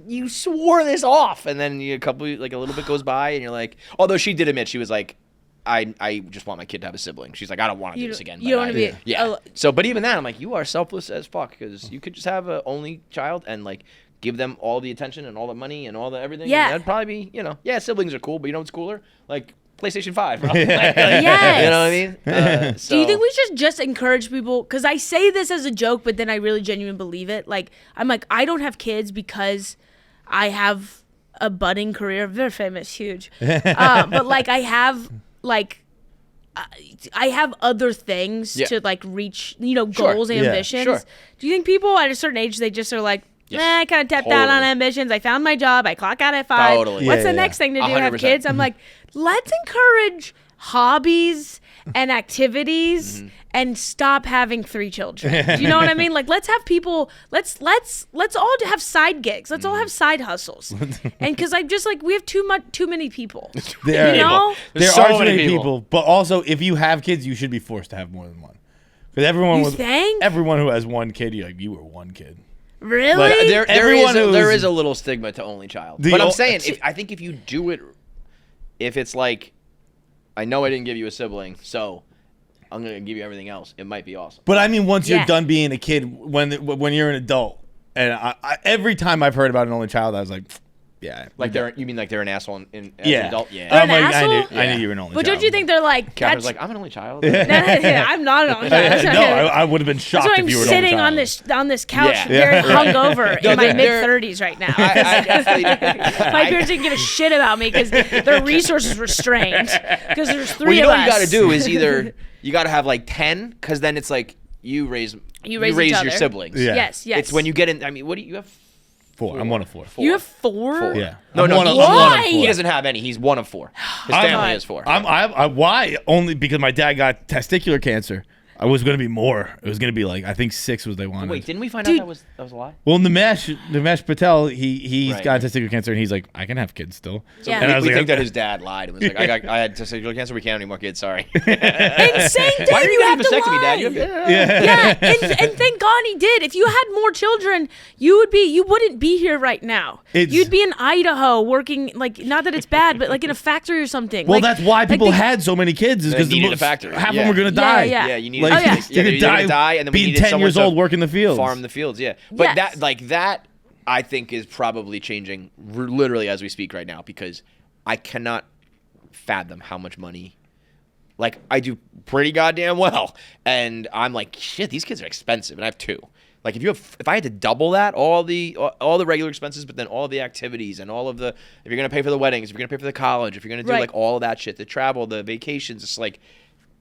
You swore this off, and then a little bit goes by, and you're like, although she did admit she was like, I just want my kid to have a sibling. She's like, I don't want to do this again. you but don't wanna be- yeah. oh. So, but even that, I'm like, you are selfless as fuck because you could just have an only child and like give them all the attention and all the money and all the everything. Yeah. That'd probably be, siblings are cool, but you know what's cooler? Like PlayStation 5. Bro. Yes. You know what I mean? Do you think we should just encourage people? Because I say this as a joke, but then I really genuinely believe it. Like, I'm like, I don't have kids because I have a budding career. Very famous, huge. But like, I have other things Yeah. to like reach, Sure. goals, Yeah. ambitions. Sure. Do you think people at a certain age, they just are like, Yes. I kind of tapped out on Totally. ambitions. I found my job. I clock out at 5. Totally. What's Yeah, the yeah. next thing to do? Have 100%. kids? I'm like, let's encourage hobbies and activities and stop having 3 children. Do you know what I mean? Like, let's have people. Let's all have side gigs. Let's all have side hustles. And because I'm just like, we have too many people. There, You know? there So are too many many people. people, but also if you have kids, you should be forced to have more than one. Because You think? everyone who has one kid, you were one kid. Really? Like, There Everyone is who's- there is a little stigma to only child. The But I'm ol- saying, I think if you do it, if it's like, I know I didn't give you a sibling, so I'm gonna give you everything else. It might be awesome. But I mean, once you're Yeah. done being a kid, when you're an adult, and I every time I've heard about an only child, I was like, yeah, Like you mean like they're an asshole as an yeah. adult? Yeah. They're I'm an like, asshole? I knew you were an only But child. don't you think they're like, Catherine's that's, like, I'm an only child. I'm not an only child. No, I would have been shocked That's why I'm if you were an sitting only child. on this couch, Yeah. very Yeah. hungover No, in my they're- mid-30s right now. I definitely. My parents didn't give a shit about me because their resources were strained. Because there's three Well, you of know us. what you got to do is either you got to have like 10, because then it's like you raise You raise your each other. siblings. Yeah. Yes, yes. It's when you get in. I mean, what do you have? 4. I'm one of 4. You have 4? Yeah. No, I'm no. one of- He's I'm one of Why? He 4. doesn't have any. He's one of 4. His family has 4. Why? Only because my dad got testicular cancer. I was going to be more. It was going to be like, I think 6 was they wanted. Wait, didn't we find Dude. out that was a lie? Well, Nimesh Patel, he's Right. got testicular cancer, and he's like, I can have kids still. Yeah. And I was we like, think that his dad lied and was like, I had testicular cancer. We can't have any more kids. Sorry. Insane, Dad. Why are you have getting to vasectomy, Dad? lie. You have- Yeah, and thank God he did. If you had more children, you wouldn't be here right now. It's- You'd be in Idaho working, like, not that it's bad, but like in a factory or something. well, Like- that's why like people they- had so many kids, is They because needed a factory. half of Yeah. them were going to Yeah, die. yeah. Yeah, you need. Oh, yeah. They're They're gonna gonna die, and then we being needed 10 someone years to old working the fields. farm the fields. Yeah, but Yes. that I think is probably changing literally as we speak right now, because I cannot fathom how much money. Like, I do pretty goddamn well, and I'm like, shit, these kids are expensive, and I have 2. Like, if I had to double that, all the regular expenses, but then all the activities and all of the, if you're gonna pay for the weddings, if you're gonna pay for the college, if you're gonna do Right. like all of that shit, the travel, the vacations, it's like,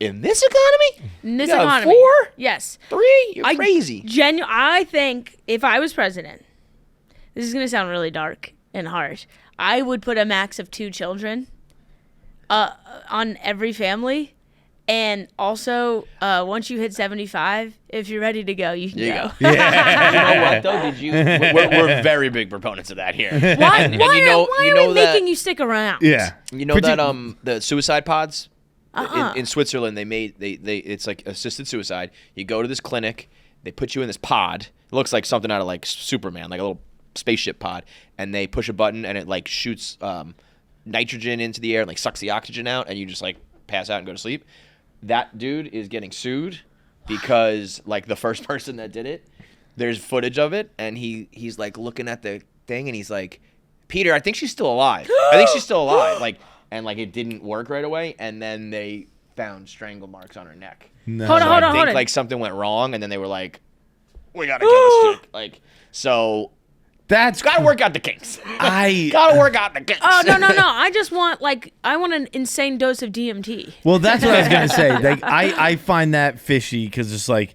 in this economy, In this you got economy. 4, Yes. 3, you're crazy. I think if I was president, this is going to sound really dark and harsh. I would put a max of 2 children on every family. And also, once you hit 75, if you're ready to go, you can There you go. go. You know what though? Did you? We're very big proponents of that here. Why And you know are we that- making you stick around? Yeah. You know that the suicide pods Uh-uh. in Switzerland, they it's like assisted suicide. You go to this clinic, they put you in this pod. It looks like something out of like Superman, like a little spaceship pod, and they push a button and it like shoots nitrogen into the air and like sucks the oxygen out, and you just like pass out and go to sleep. That dude is getting sued because like the first person that did it, there's footage of it, and he's like looking at the thing and he's like, Peter, I think she's still alive. I think she's still alive. Like, and like it didn't work right away, and then they found strangle marks on her neck. No. Hold on, So hold I on, think hold on. like something went wrong, and then they were like, we gotta kill this chick. Like, so That's gotta work out the kinks. I Gotta work out the kinks. Oh, no. I just want, I want an insane dose of DMT. Well, that's what I was gonna say. Like, I find that fishy because it's like,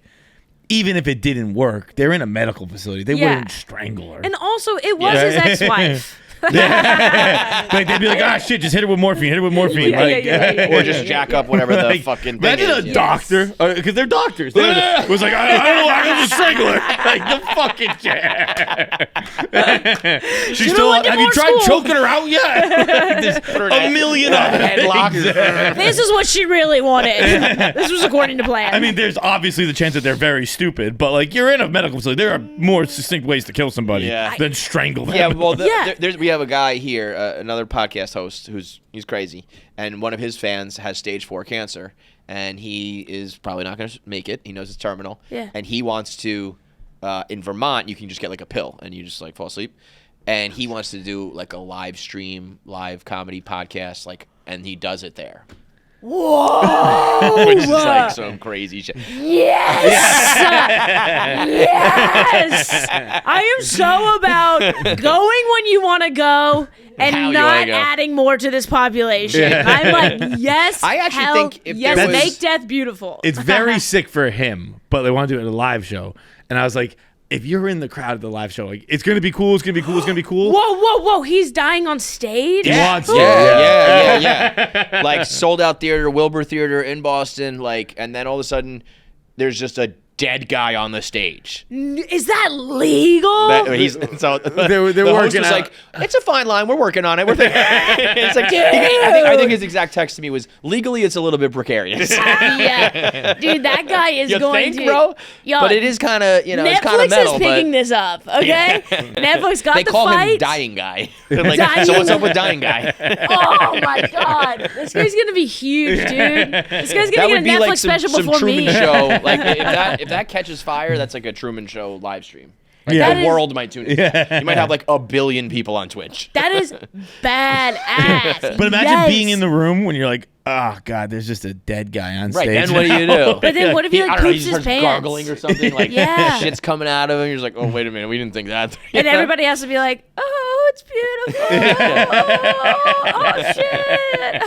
even if it didn't work, they're in a medical facility. They Yeah. wouldn't strangle her. And also, it was Yeah. his ex-wife. Like they'd be like, ah, shit, just hit her with morphine. Hit her with morphine. Yeah, Like, yeah. Or just jack up whatever the like, fucking thing imagine is. a Yeah. doctor, because they're doctors. They was like, I don't know, I can just strangle her. Like the fucking She's Should've still. went to Have you more tried school. choking her out yet? There's her a in million a other headlock. things. This is what she really wanted. This was according to plan. I mean, there's obviously the chance that they're very stupid, but like you're in a medical facility, there are more succinct ways to kill somebody Yeah. than strangle them. Yeah, well, Yeah. we have a guy here, another podcast host, he's crazy, and one of his fans has stage 4 cancer, and he is probably not going to make it. He knows it's terminal, Yeah. and he wants to. In Vermont, you can just get like a pill, and you just like fall asleep. And he wants to do like a live stream, live comedy podcast, like, and he does it there. Whoa! Which is like some crazy shit. Yes! Yes! I am so about going when you want to go and How you not wanna go. adding more to this population. Yeah. I'm like, yes, I actually hell, think if yes, there was- make death beautiful. It's very sick for him, but they want to do it at a live show. And I was like, if you're in the crowd at the live show, like, it's gonna be cool. It's gonna be cool. It's gonna be cool. Whoa! He's dying on stage. He wants to. Yeah. Like sold out theater, Wilbur Theater in Boston, like, and then all of a sudden there's just a dead guy on the stage. Is that legal? They're the host working was out. like, it's a fine line. We're working on it. It's like, I think his exact text to me was, legally, it's a little bit precarious. Yeah, dude, that guy is You going think, to. bro? Yo, But it is kind of, it's kind Netflix of metal. is picking But this up, okay? Netflix got they the call fight. him Dying Guy. They're like, Dying so what's up with Dying Guy? Oh my god, this guy's gonna be huge, dude. This guy's That gonna would get a be Netflix like special some before Truman me. Show. Like if that catches fire, that's like a Truman Show live stream. Like Yeah. the That is- world might tune in. You might have like 1 billion people on Twitch. That is badass. But imagine Yes. being in the room when you're like, oh god, there's just a dead guy on Right, stage. then what do you do? But then what if he I like don't know, poops he his starts pants? gargling or something, like Yeah. shit's coming out of him. You're just like, oh wait a minute, we didn't think that. And everybody has to be like, oh, it's beautiful. Oh shit.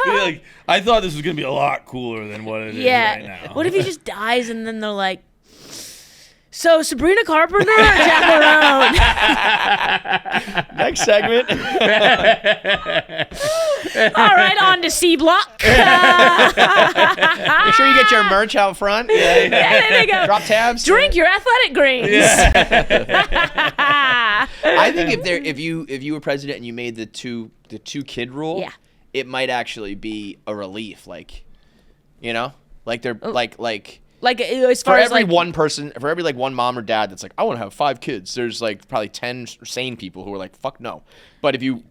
You're like, I thought this was gonna be a lot cooler than what it is Yeah. right now. What if he just dies and then they're like, so Sabrina Carpenter or Jack Malone? Next segment. All right, on to C Block. Make sure you get your merch out front. Yeah, there they go. Drop tabs. Drink your athletic greens. I think if you were president and you made the two kid rule, Yeah. it might actually be a relief. Like, like they're like Like as far for as every like, one person, for every like one mom or dad that's like, I want to have 5 kids. There's like probably 10 sane people who are like, fuck no. But if you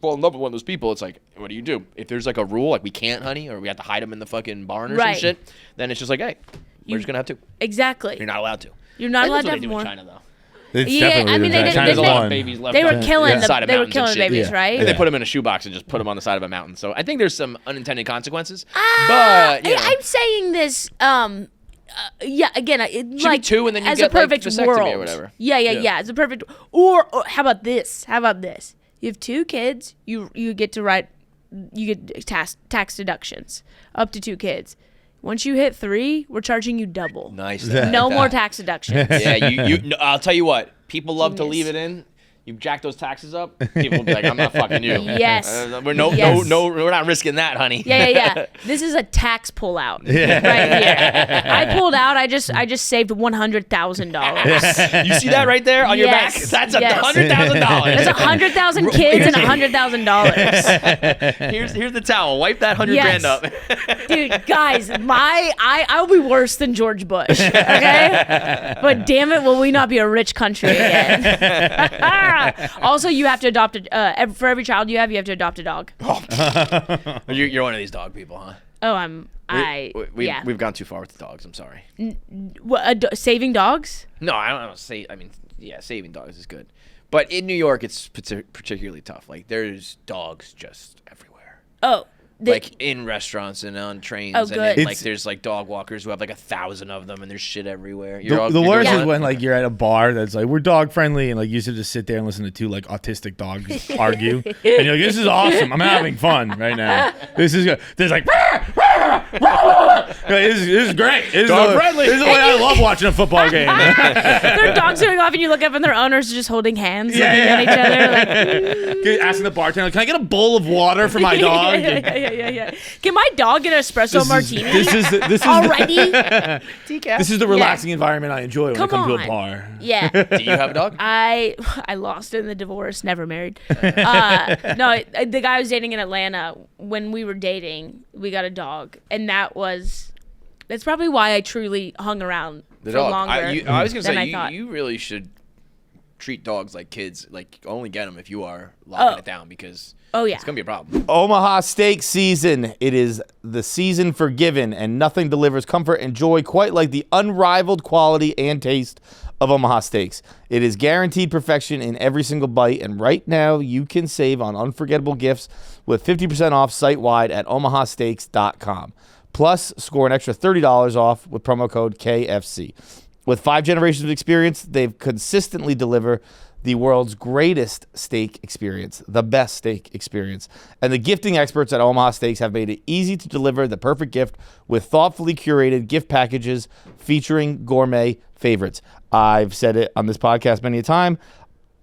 fall in love with one of those people, it's like, what do? If there's like a rule, like we can't, honey, or we have to hide them in the fucking barn or Right. some shit, then it's just like, hey, we're just gonna have to. Exactly. You're not allowed to. You're not And allowed that's to what have they do more. in China though. It's Yeah, definitely I mean, the they China's There's a lot one. of babies left. They were on killing the side of they were mountains and killing shit. babies, Yeah. right? And they put them in a shoebox and just put them on the side of a mountain. So I think there's some unintended consequences. Ah, But I'm saying this. Yeah. Again, be like 2 and then you as get, a perfect like, vasectomy world or whatever. Yeah. It's a perfect. Or how about this? You have 2 kids. You get to write. You get tax deductions up to 2 kids. Once you hit 3, we're charging you double. Nice. No more tax deductions. Yeah, no, I'll tell you what. People love to Genius. leave it in. You jack those taxes up, people will be like, I'm not fucking you. Yes. We're Yes. we're not risking that, honey. Yeah. This is a tax pullout right here. I pulled out. I just saved $100,000. You see that right there on your back? Yes, That's yes. $100,000. There's 100,000 kids and $100,000. Here's the towel. Wipe that $100 Yes. grand up. Dude, guys, I'll be worse than George Bush. Okay, but damn it, will we not be a rich country again? Also, you have to adopt for every child you have to adopt a dog. You're one of these dog people, huh? Oh, We've gone too far with the dogs. I'm sorry. Saving dogs? No, I don't say. I mean, yeah, saving dogs is good, but in New York, it's particularly tough. Like, there's dogs just everywhere. Oh. Like in restaurants and on trains, Oh, and good. then, like there's like dog walkers who have like 1,000 of them, and there's shit everywhere. The worst Yeah. is when like you're at a bar that's like we're dog friendly and like you used to just sit there and listen to 2 like autistic dogs argue and you're like, this is awesome, I'm having fun right now, this is good. There's like this is great. Dog friendly. This is the way I love watching a football game. Their dogs going off, and you look up, and their owners are just holding hands, looking at each other, like. Asking the bartender, can I get a bowl of water for my dog? Yeah. Can my dog get an espresso martini? This is already? this is the relaxing environment I enjoy when I come to a on. bar. Yeah. Do you have a dog? I lost in the divorce, never married. No, the guy I was dating in Atlanta, when we were dating, we got a dog, and that's probably why I truly hung around The for dog. longer. I was gonna than say I thought. you really should treat dogs like kids. Like, only get them if you are locking it down, because it's gonna be a problem. Omaha Steaks season. It is the season for giving, and nothing delivers comfort and joy quite like the unrivaled quality and taste of Omaha Steaks. It is guaranteed perfection in every single bite, and right now you can save on unforgettable gifts with 50% off site-wide at omahasteaks.com. Plus, score an extra $30 off with promo code KFC. With 5 generations of experience, they've consistently delivered the world's greatest steak experience, the best steak experience. And the gifting experts at Omaha Steaks have made it easy to deliver the perfect gift with thoughtfully curated gift packages featuring gourmet favorites. I've said it on this podcast many a time.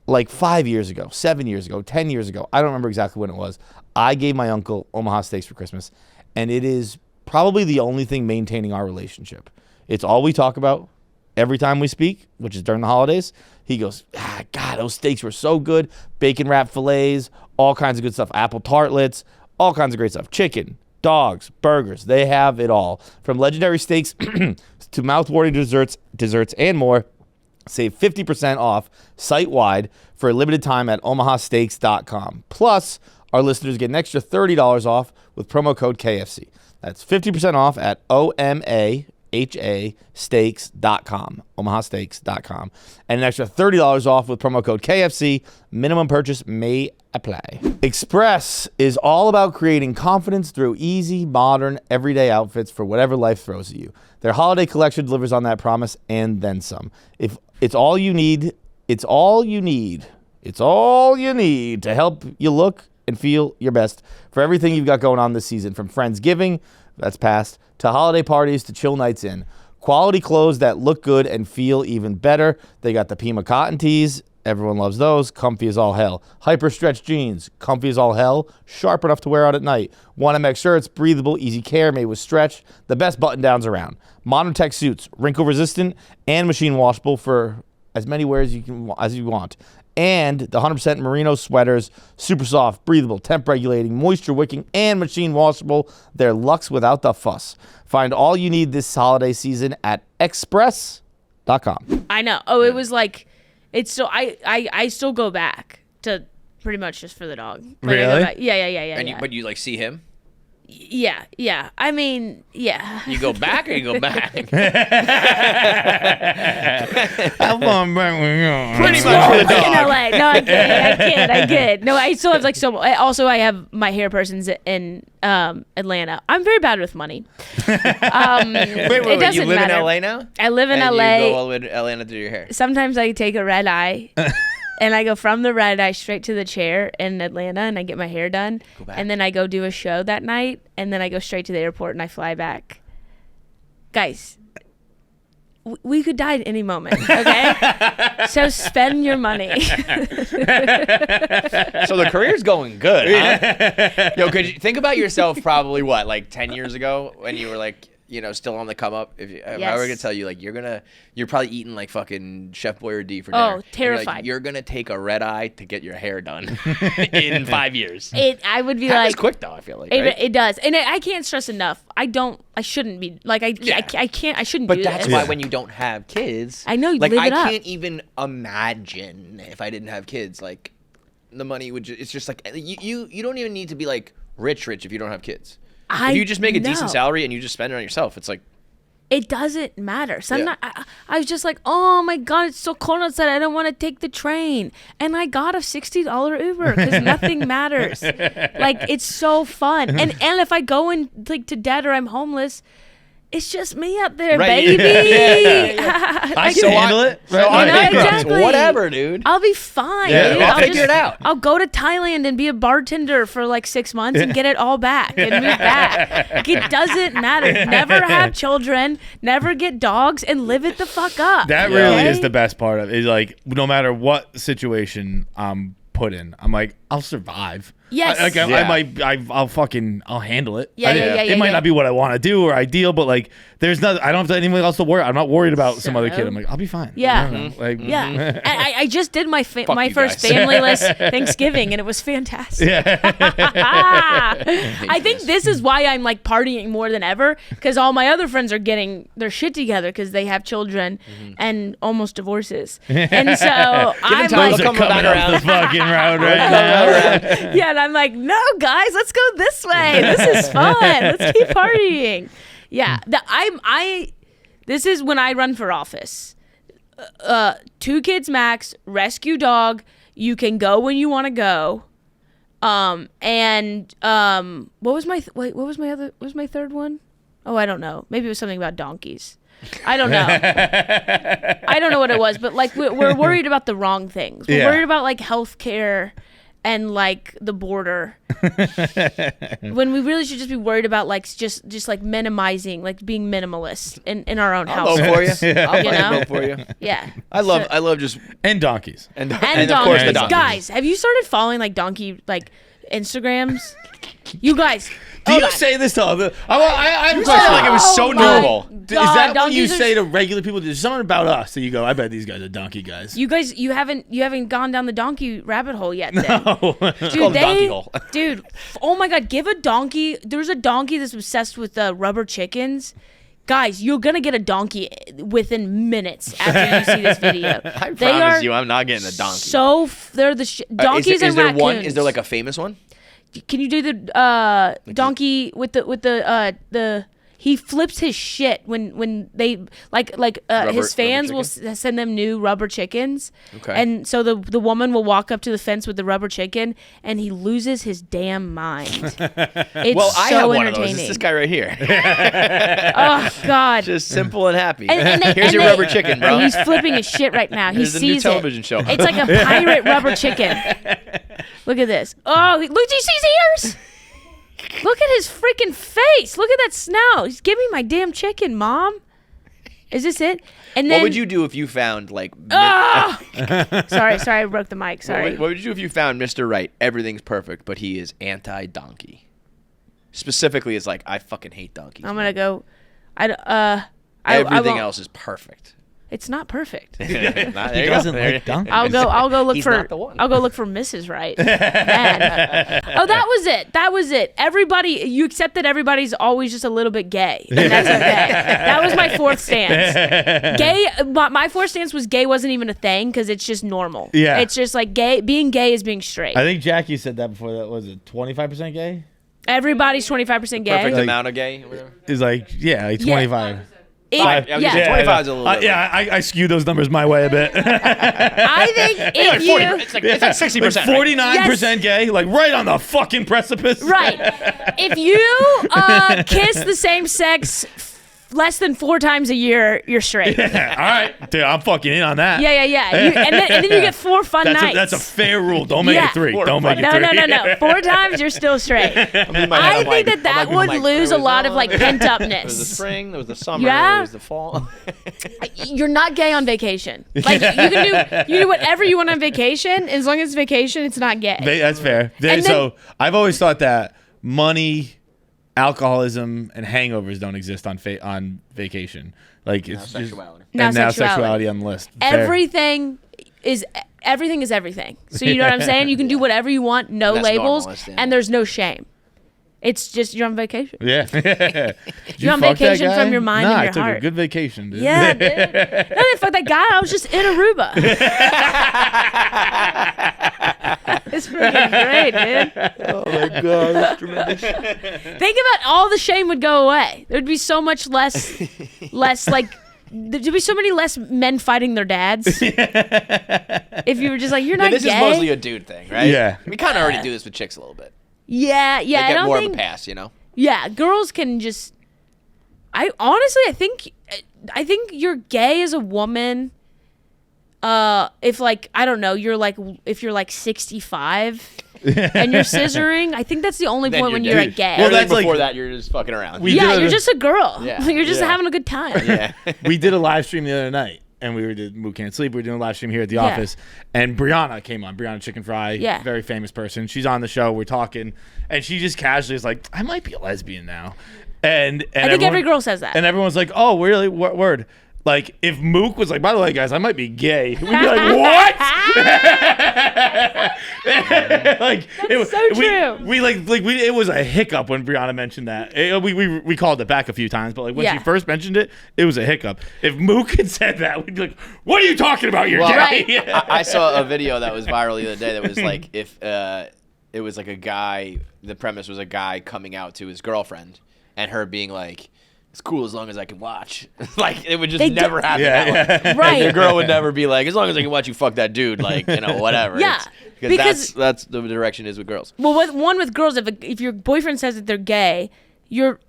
Like 5 years ago, 7 years ago, 10 years ago, I don't remember exactly when it was, I gave my uncle Omaha Steaks for Christmas, and it is probably the only thing maintaining our relationship. It's all we talk about every time we speak, which is during the holidays. He goes, God, those steaks were so good. Bacon wrapped fillets, all kinds of good stuff. Apple tartlets, all kinds of great stuff. Chicken, dogs, burgers. They have it all. From legendary steaks to mouth-watering desserts, and more. Save 50% off site-wide for a limited time at omahasteaks.com. Plus, our listeners get an extra $30 off with promo code KFC. That's 50% off at omahasteaks.com, omahasteaks.com. And an extra $30 off with promo code KFC. Minimum purchase may apply. Express is all about creating confidence through easy, modern, everyday outfits for whatever life throws at you. Their holiday collection delivers on that promise and then some. If it's all you need, it's all you need to help you look and feel your best for everything you've got going on this season, from Friendsgiving, that's past, to holiday parties, to chill nights in. Quality clothes that look good and feel even better. They got the Pima cotton tees. Everyone loves those. Comfy as all hell. Hyper stretch jeans. Comfy as all hell. Sharp enough to wear out at night. 1MX shirts. Breathable, easy care, made with stretch. The best button downs around. Modern tech suits. Wrinkle resistant and machine washable for as many wears as you want. And the 100% merino sweaters. Super soft, breathable, temp regulating, moisture wicking, and machine washable. They're luxe without the fuss. Find all you need this holiday season at express.com. I know. Oh, it was like, it's still, I still go back to pretty much just for the dog. Like, Really? I go back. Yeah. And but you like see him? Yeah. I mean, yeah. You go back or you go back? I'm going back with you. Pretty much for the In dog. LA. No, I kid. No, I still have like so. Also, I have my hair person's in Atlanta. I'm very bad with money. Wait, It doesn't you live matter. in LA now? I live in and LA. You go all the way to Atlanta to do your hair. Sometimes I take a red eye. And I go from the red eye straight to the chair in Atlanta, and I get my hair done. Go back. And then I go do a show that night, and then I go straight to the airport, and I fly back. Guys, we could die at any moment, okay? So spend your money. So the career's going good, huh? Yo, could you think about yourself probably, what, like 10 years ago when you were like, still on the come up? If I were gonna tell you, like, you're probably eating like fucking Chef Boyardee for dinner. Oh, terrified. And you're gonna take a red eye to get your hair done in 5 years. I would be That like, was quick though, I feel like. Right? it does. And I can't stress enough. I shouldn't be, like, I can't, I shouldn't But do that's this. why when you don't have kids, I know, you like, live I it up. can't even imagine if I didn't have kids, like, the money would it's just like, you don't even need to be like rich if you don't have kids. If you just make a decent salary and you just spend it on yourself, it's like, it doesn't matter. Sometimes I was just like, oh my God, it's so cold outside. I don't want to take the train. And I got a $60 Uber because nothing matters. Like, it's so fun. And if I go in like to debt or I'm homeless, it's just me up there, Right. baby. I can handle it. So I know, think exactly. whatever, dude. I'll be fine. Yeah, dude. I'll figure it out. I'll go to Thailand and be a bartender for like 6 months and get it all back and move back. Like, it doesn't matter. Never have children, never get dogs, and live it the fuck up. That really okay? is the best part of it. Is like, no matter what situation I'm put in, I'm like, I'll survive. Yes. I'll handle it. Yeah, It might not be what I want to do or ideal, but like, there's nothing. I don't have anything else to worry. I'm not worried about some other kid. I'm like, I'll be fine. Yeah. I don't know. Like, Yeah. And I just did my you first guys. family-less Thanksgiving, and it was fantastic. I think this is why I'm like partying more than ever, because all my other friends are getting their shit together because they have children and almost divorces. And so I'm time like, to come back around. the fucking road right now. yeah, and I'm like, no, guys, let's go this way. This is fun. Let's keep partying. Yeah, this is when I run for office. 2 kids max, rescue dog. You can go when you want to go. What was my third one? Oh, I don't know. Maybe it was something about donkeys. I don't know. I don't know what it was, but like we're worried about the wrong things. We're worried about like healthcare and like the border, when we really should just be worried about like just like minimizing, like being minimalist in our own house. I'll vote for you. I'll You know? vote for you. Yeah. I love just And donkeys. and And of course the donkeys. donkeys. Guys, have you started following like donkey like Instagrams? You guys. Do you say this to other? I have a You question. said it like it was so my normal. Is that what you donkeys are- say to regular people? There's something about us that you go, I bet these guys are donkey guys. You guys, you haven't gone down the donkey rabbit hole yet. Then. No. Dude, called donkey hole. Dude, oh my God, give a donkey. There's a donkey that's obsessed with rubber chickens. Guys, you're gonna get a donkey within minutes after you see this video. I promise you, I'm not getting a donkey. They're the donkeys is and there raccoons. one? Is there like a famous one? Can you do the donkey with the he flips his shit when they his fans will send them new rubber chickens. Okay. And so the woman will walk up to the fence with the rubber chicken and he loses his damn mind. It's I so have one entertaining. of those. It's this guy right here. Oh God. Just simple and happy. And Here's your rubber chicken, bro. And he's flipping his shit right now. He Here's sees the new it. television show. It's like a pirate rubber chicken. Look at this. Oh, look! Do you see his ears? Look at his freaking face. Look at that snout. He's give me my damn chicken, Mom. Is this it? And then What would you do if you found like? Sorry, I broke the mic. Sorry. What would you do if you found Mr. Right? Everything's perfect, but he is anti-donkey. Specifically, it's like I fucking hate donkeys. I'm gonna go. Everything else is perfect. It's not perfect. He doesn't like donkeys. I'll go look He's for. not the one. I'll go look for Mrs. Right. Man. Oh, that was it. Everybody, you accept that everybody's always just a little bit gay, and that's okay. That was my fourth stance. Gay. My fourth stance was gay wasn't even a thing because it's just normal. Yeah. It's just like gay. Being gay is being straight. I think Jackie said that before. That was it. 25% gay. Everybody's 25% gay. Perfect Like- amount of gay. Or whatever. Is like 25. I was gonna say 25 is a little. bit yeah. I skew those numbers my way a bit. I think Like if 40, you it's like 60%. Like 49% gay, like right on the fucking precipice. right, if you kiss the same sex less than 4 times a year, you're straight. All right, dude, I'm fucking in on that. Yeah. And then you get 4 fun nights. That's a fair rule. Don't make Yeah. it 3. Four Don't make it fun- 3. No. 4 times, you're still straight. I think that would lose a lot of like There was the pent-upness. spring, there was the summer, Yeah. there was the fall. You're not gay on vacation. Like you can do whatever you want on vacation. As long as it's vacation, it's not gay. That's fair. And So I've always thought that money, alcoholism, and hangovers don't exist on vacation. Like it's just sexuality. Now and now sexuality. sexuality on the list. Fair. Everything is everything. So you know what I'm saying? You can do whatever you want, no That's labels, normalist, yeah. and there's no shame. It's just you're on vacation. Yeah. Did You're on fuck that vacation guy? from your mind nah, and I your took heart. a good vacation, dude. Yeah, dude. No, I didn't fuck that guy. I was just in Aruba. It's freaking great, dude. Oh my god, that's tremendous. Think about all the shame would go away. There'd be so much less like there'd be so many less men fighting their dads. If you were just like, you're not This gay. is mostly a dude thing, right? Yeah. We kind of already do this with chicks a little bit. Yeah. They I get don't more think. of a pass, you know? Yeah, girls can just. I honestly, I think you're gay as a woman. If like I don't know, if you're like 65 and you're scissoring, I think that's the only Then point you're when gay. you're a gay. Well, Everything that's like- before that, you're just fucking around. We yeah, did- you're just a girl. Yeah. You're just Yeah. having a good time. yeah. We did a live stream the other night, and we did Moo Can't Sleep. We were doing a live stream here at the office, and Brianna came on. Brianna Chicken Fry, very famous person. She's on the show. We're talking, and she just casually is like, "I might be a lesbian now," and I think every girl says that. And everyone's like, "Oh, really? What word?" Like, if Mook was like, "By the way, guys, I might be gay," we'd be like, "What?" Like, That's so true. It was a hiccup when Brianna mentioned that. We called it back a few times, but like when Yeah. she first mentioned it, it was a hiccup. If Mook had said that, we'd be like, "What are you talking about? You're Well, gay." Right. I saw a video that was viral the other day that was like if it was like a guy, the premise was a guy coming out to his girlfriend and her being like, it's cool as long as I can watch. Like, it would just never happen that way. Right. Like, the girl would never be like, as long as I can watch you fuck that dude, like, you know, whatever. Yeah, Because that's the direction is with girls. Well, with girls, if your boyfriend says that they're gay, your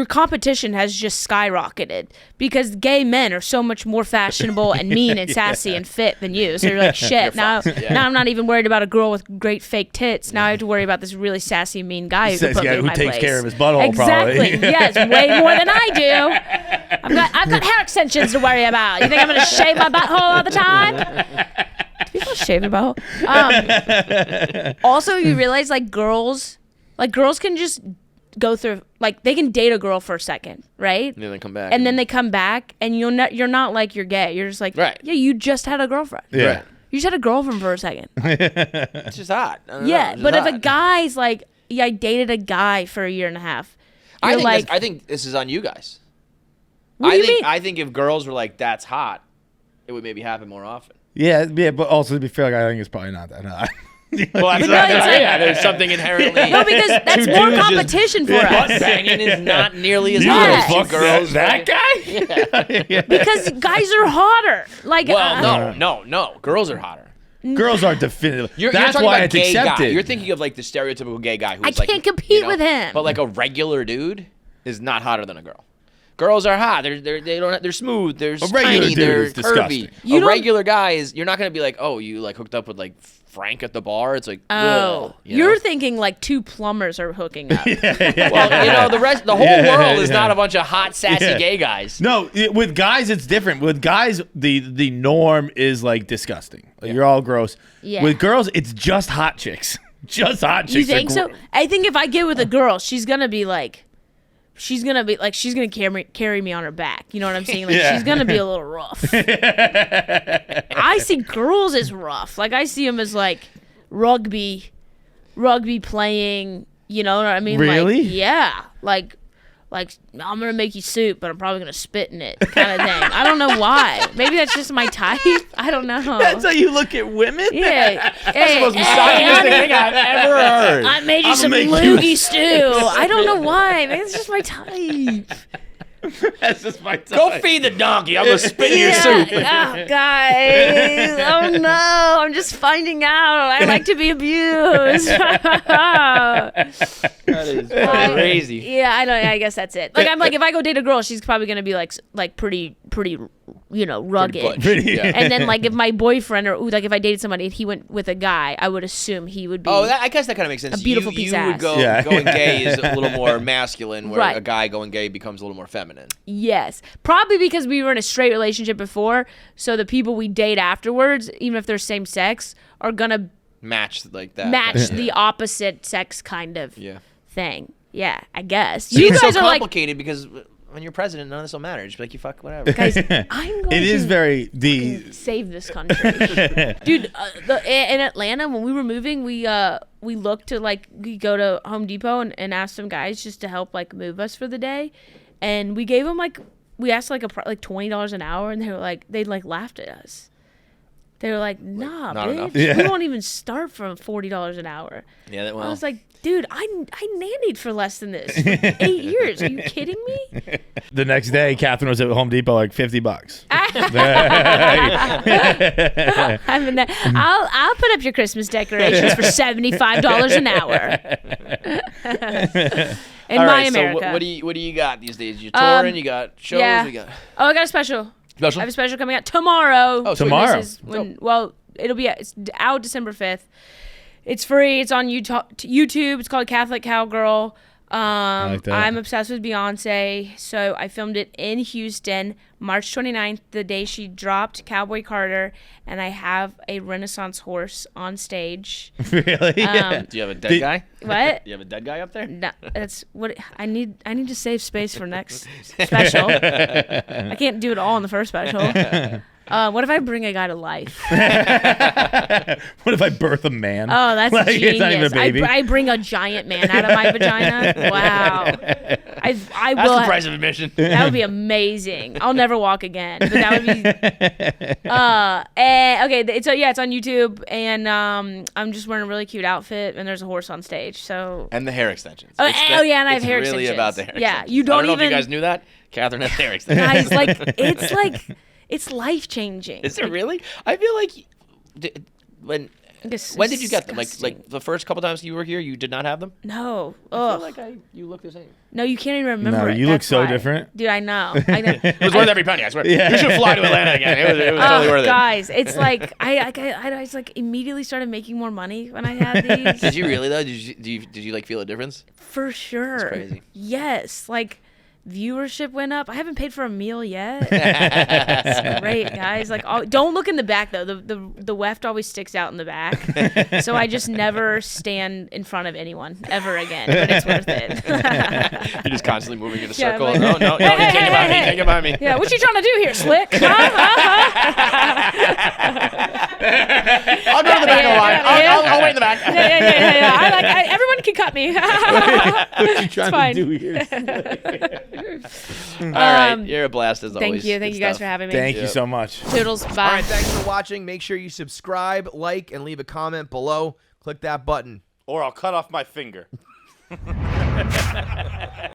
competition has just skyrocketed because gay men are so much more fashionable and mean and sassy and fit than you. So you're like, shit. Now I'm not even worried about a girl with great fake tits. Now I have to worry about this really sassy, mean guy who, Says put guy me in who my takes place. care of his butthole, Exactly. probably. Yes, way more than I do. I've got hair extensions to worry about. You think I'm gonna shave my butthole all the time? Do people shave their butthole? Also, you realize like girls Like girls can just go through, like they can date a girl for a second, right? And then they come back. And then they come back, and you're not like you're gay. You're just like, Right. Yeah, you just had a girlfriend. Yeah. Right. You just had a girlfriend for a second. It's just hot. I don't know, Yeah, it's just but if a hot. guy's like, yeah, I dated a guy for a year and a half. You're I think this is on you guys. What do you mean? I think if girls were like, that's hot, it would maybe happen more often. Yeah, but also to be fair, like, I think it's probably not that hot. Well, that's But no, it's like- yeah, there's something inherently. No, because that's more competition for Butt us. banging is not nearly as You hot wanna as two fuck girls. that guy? Because guys are hotter. Like, Well, no. Girls are hotter. Girls are definitive. You're That's talking why about it's gay guy. accepted. You're thinking of like the stereotypical gay guy who's I like, can't compete with him. But like a regular dude is not hotter than a girl. Girls are hot. They're smooth. They're regular tiny. dude They're is disgusting. curvy. A regular guy is. You're not gonna be like, oh, you like hooked up with like Frank at the bar. It's like, Oh, ugh, you you're know? thinking like two plumbers are hooking up. Well, the whole world is not a bunch of hot, sassy gay guys. No, with guys it's different. With guys, the norm is like disgusting. Like, you're all gross. Yeah. With girls, it's just hot chicks. Just hot chicks. You think are so? I think if I get with a girl, she's gonna carry me on her back. You know what I'm saying? Like she's gonna be a little rough. I see girls as rough. Like I see them as like rugby playing. You know what I mean? Really? Like, yeah. Like I'm gonna make you soup, but I'm probably gonna spit in it, kind of thing. I don't know why. Maybe that's just my type. I don't know. That's how you look at women? Yeah. That's the most misogynistic thing I've ever heard. I made you some loogie stew. I don't know why. Maybe it's just my type. That's just my type. Go feed the donkey. I'm gonna spit in your soup. Oh, guys. Oh, no. I'm just finding out. I like to be abused. That is crazy. Yeah, I guess that's it. Like, I'm like, if I go date a girl, she's probably going to be like pretty, rugged. Butch. Yeah. And then, like, if my boyfriend like, if I dated somebody and he went with a guy, I would assume he would be. Oh, I guess that kind of makes sense. A beautiful piece of You would ass. go Yeah. going gay is a little more masculine, where Right. a guy going gay becomes a little more feminine. Yes. Probably because we were in a straight relationship before, so the people we date afterwards, even if they're same sex, are going to Match like that. match the opposite sex kind of Yeah. thing. Yeah, I guess. You It's guys so are like, complicated because when you're president, none of this will matter. Just be like, you fuck whatever. guys, I'm going It to is very save this country. Dude, in Atlanta, when we were moving, we looked to we go to Home Depot and ask some guys just to help like move us for the day. And we gave them we asked like $20 an hour, and they laughed at us. They were like, nah, not bitch. enough. Yeah. We won't even start from $40 an hour. Yeah, I was like, dude, I nannied for less than this for 8 years. Are you kidding me? the next day, Catherine was at Home Depot like $50. I mean, I'll put up your Christmas decorations for $75 an hour. In all my right, America. so what do you got these days? You touring? You got shows? yeah. You got Oh, I got a special. special? I have a special coming out tomorrow. Oh, sweet. Tomorrow. It's out December 5th. It's free. It's on YouTube. It's called Catholic Cowgirl. like that. I'm obsessed with Beyonce, so I filmed it in Houston, March 29th, the day she dropped Cowboy Carter, and I have a Renaissance horse on stage. Really? Do you have a dead guy? What? Do you have a dead guy up there? No, that's what I need. I need to save space for next special. I can't do it all in the first special. What if I bring a guy to life? What if I birth a man? Oh, that's Like, genius. it's not even a baby. I bring a giant man out of my vagina. Wow. I That's will. the price of admission. That would be amazing. I'll never walk again. But that would be. Okay. It's on YouTube, and I'm just wearing a really cute outfit, and there's a horse on stage. So. And the hair extensions. And I have hair It's really extensions. about the hair Yeah, extensions. you don't I don't know even. if you guys knew that. Catherine has hair extensions. Guys, it's life changing. Is it really? I feel like when did you get them? Like the first couple times you were here, you did not have them? No. I Ugh. feel like you look the same. No, you can't even remember No, it. you look That's so why. different. Dude, I know. It was worth every penny, I swear. Yeah. You should fly to Atlanta again. It was totally worth it. Guys, it's like I just like immediately started making more money when I had these. Did you really though? Did you like feel a difference? For sure. crazy. Yes, like viewership went up. I haven't paid for a meal yet. It's great, guys. Like, don't look in the back though. The weft always sticks out in the back, so I just never stand in front of anyone ever again. But it's worth it. You're just constantly moving in a Yeah, circle. like- No, you can't get by me. Can't get by me. Yeah, what you trying to do here, Slick? I'll go to the back of the line. I'll wait in the back. Yeah. Everyone can cut me. What you trying fine. to do here? All right, you're a blast as always. Thank you Good guys stuff. for having me. Thank you so much. Toodles, bye. All right, thanks for watching. Make sure you subscribe, like, and leave a comment below. Click that button. Or I'll cut off my finger.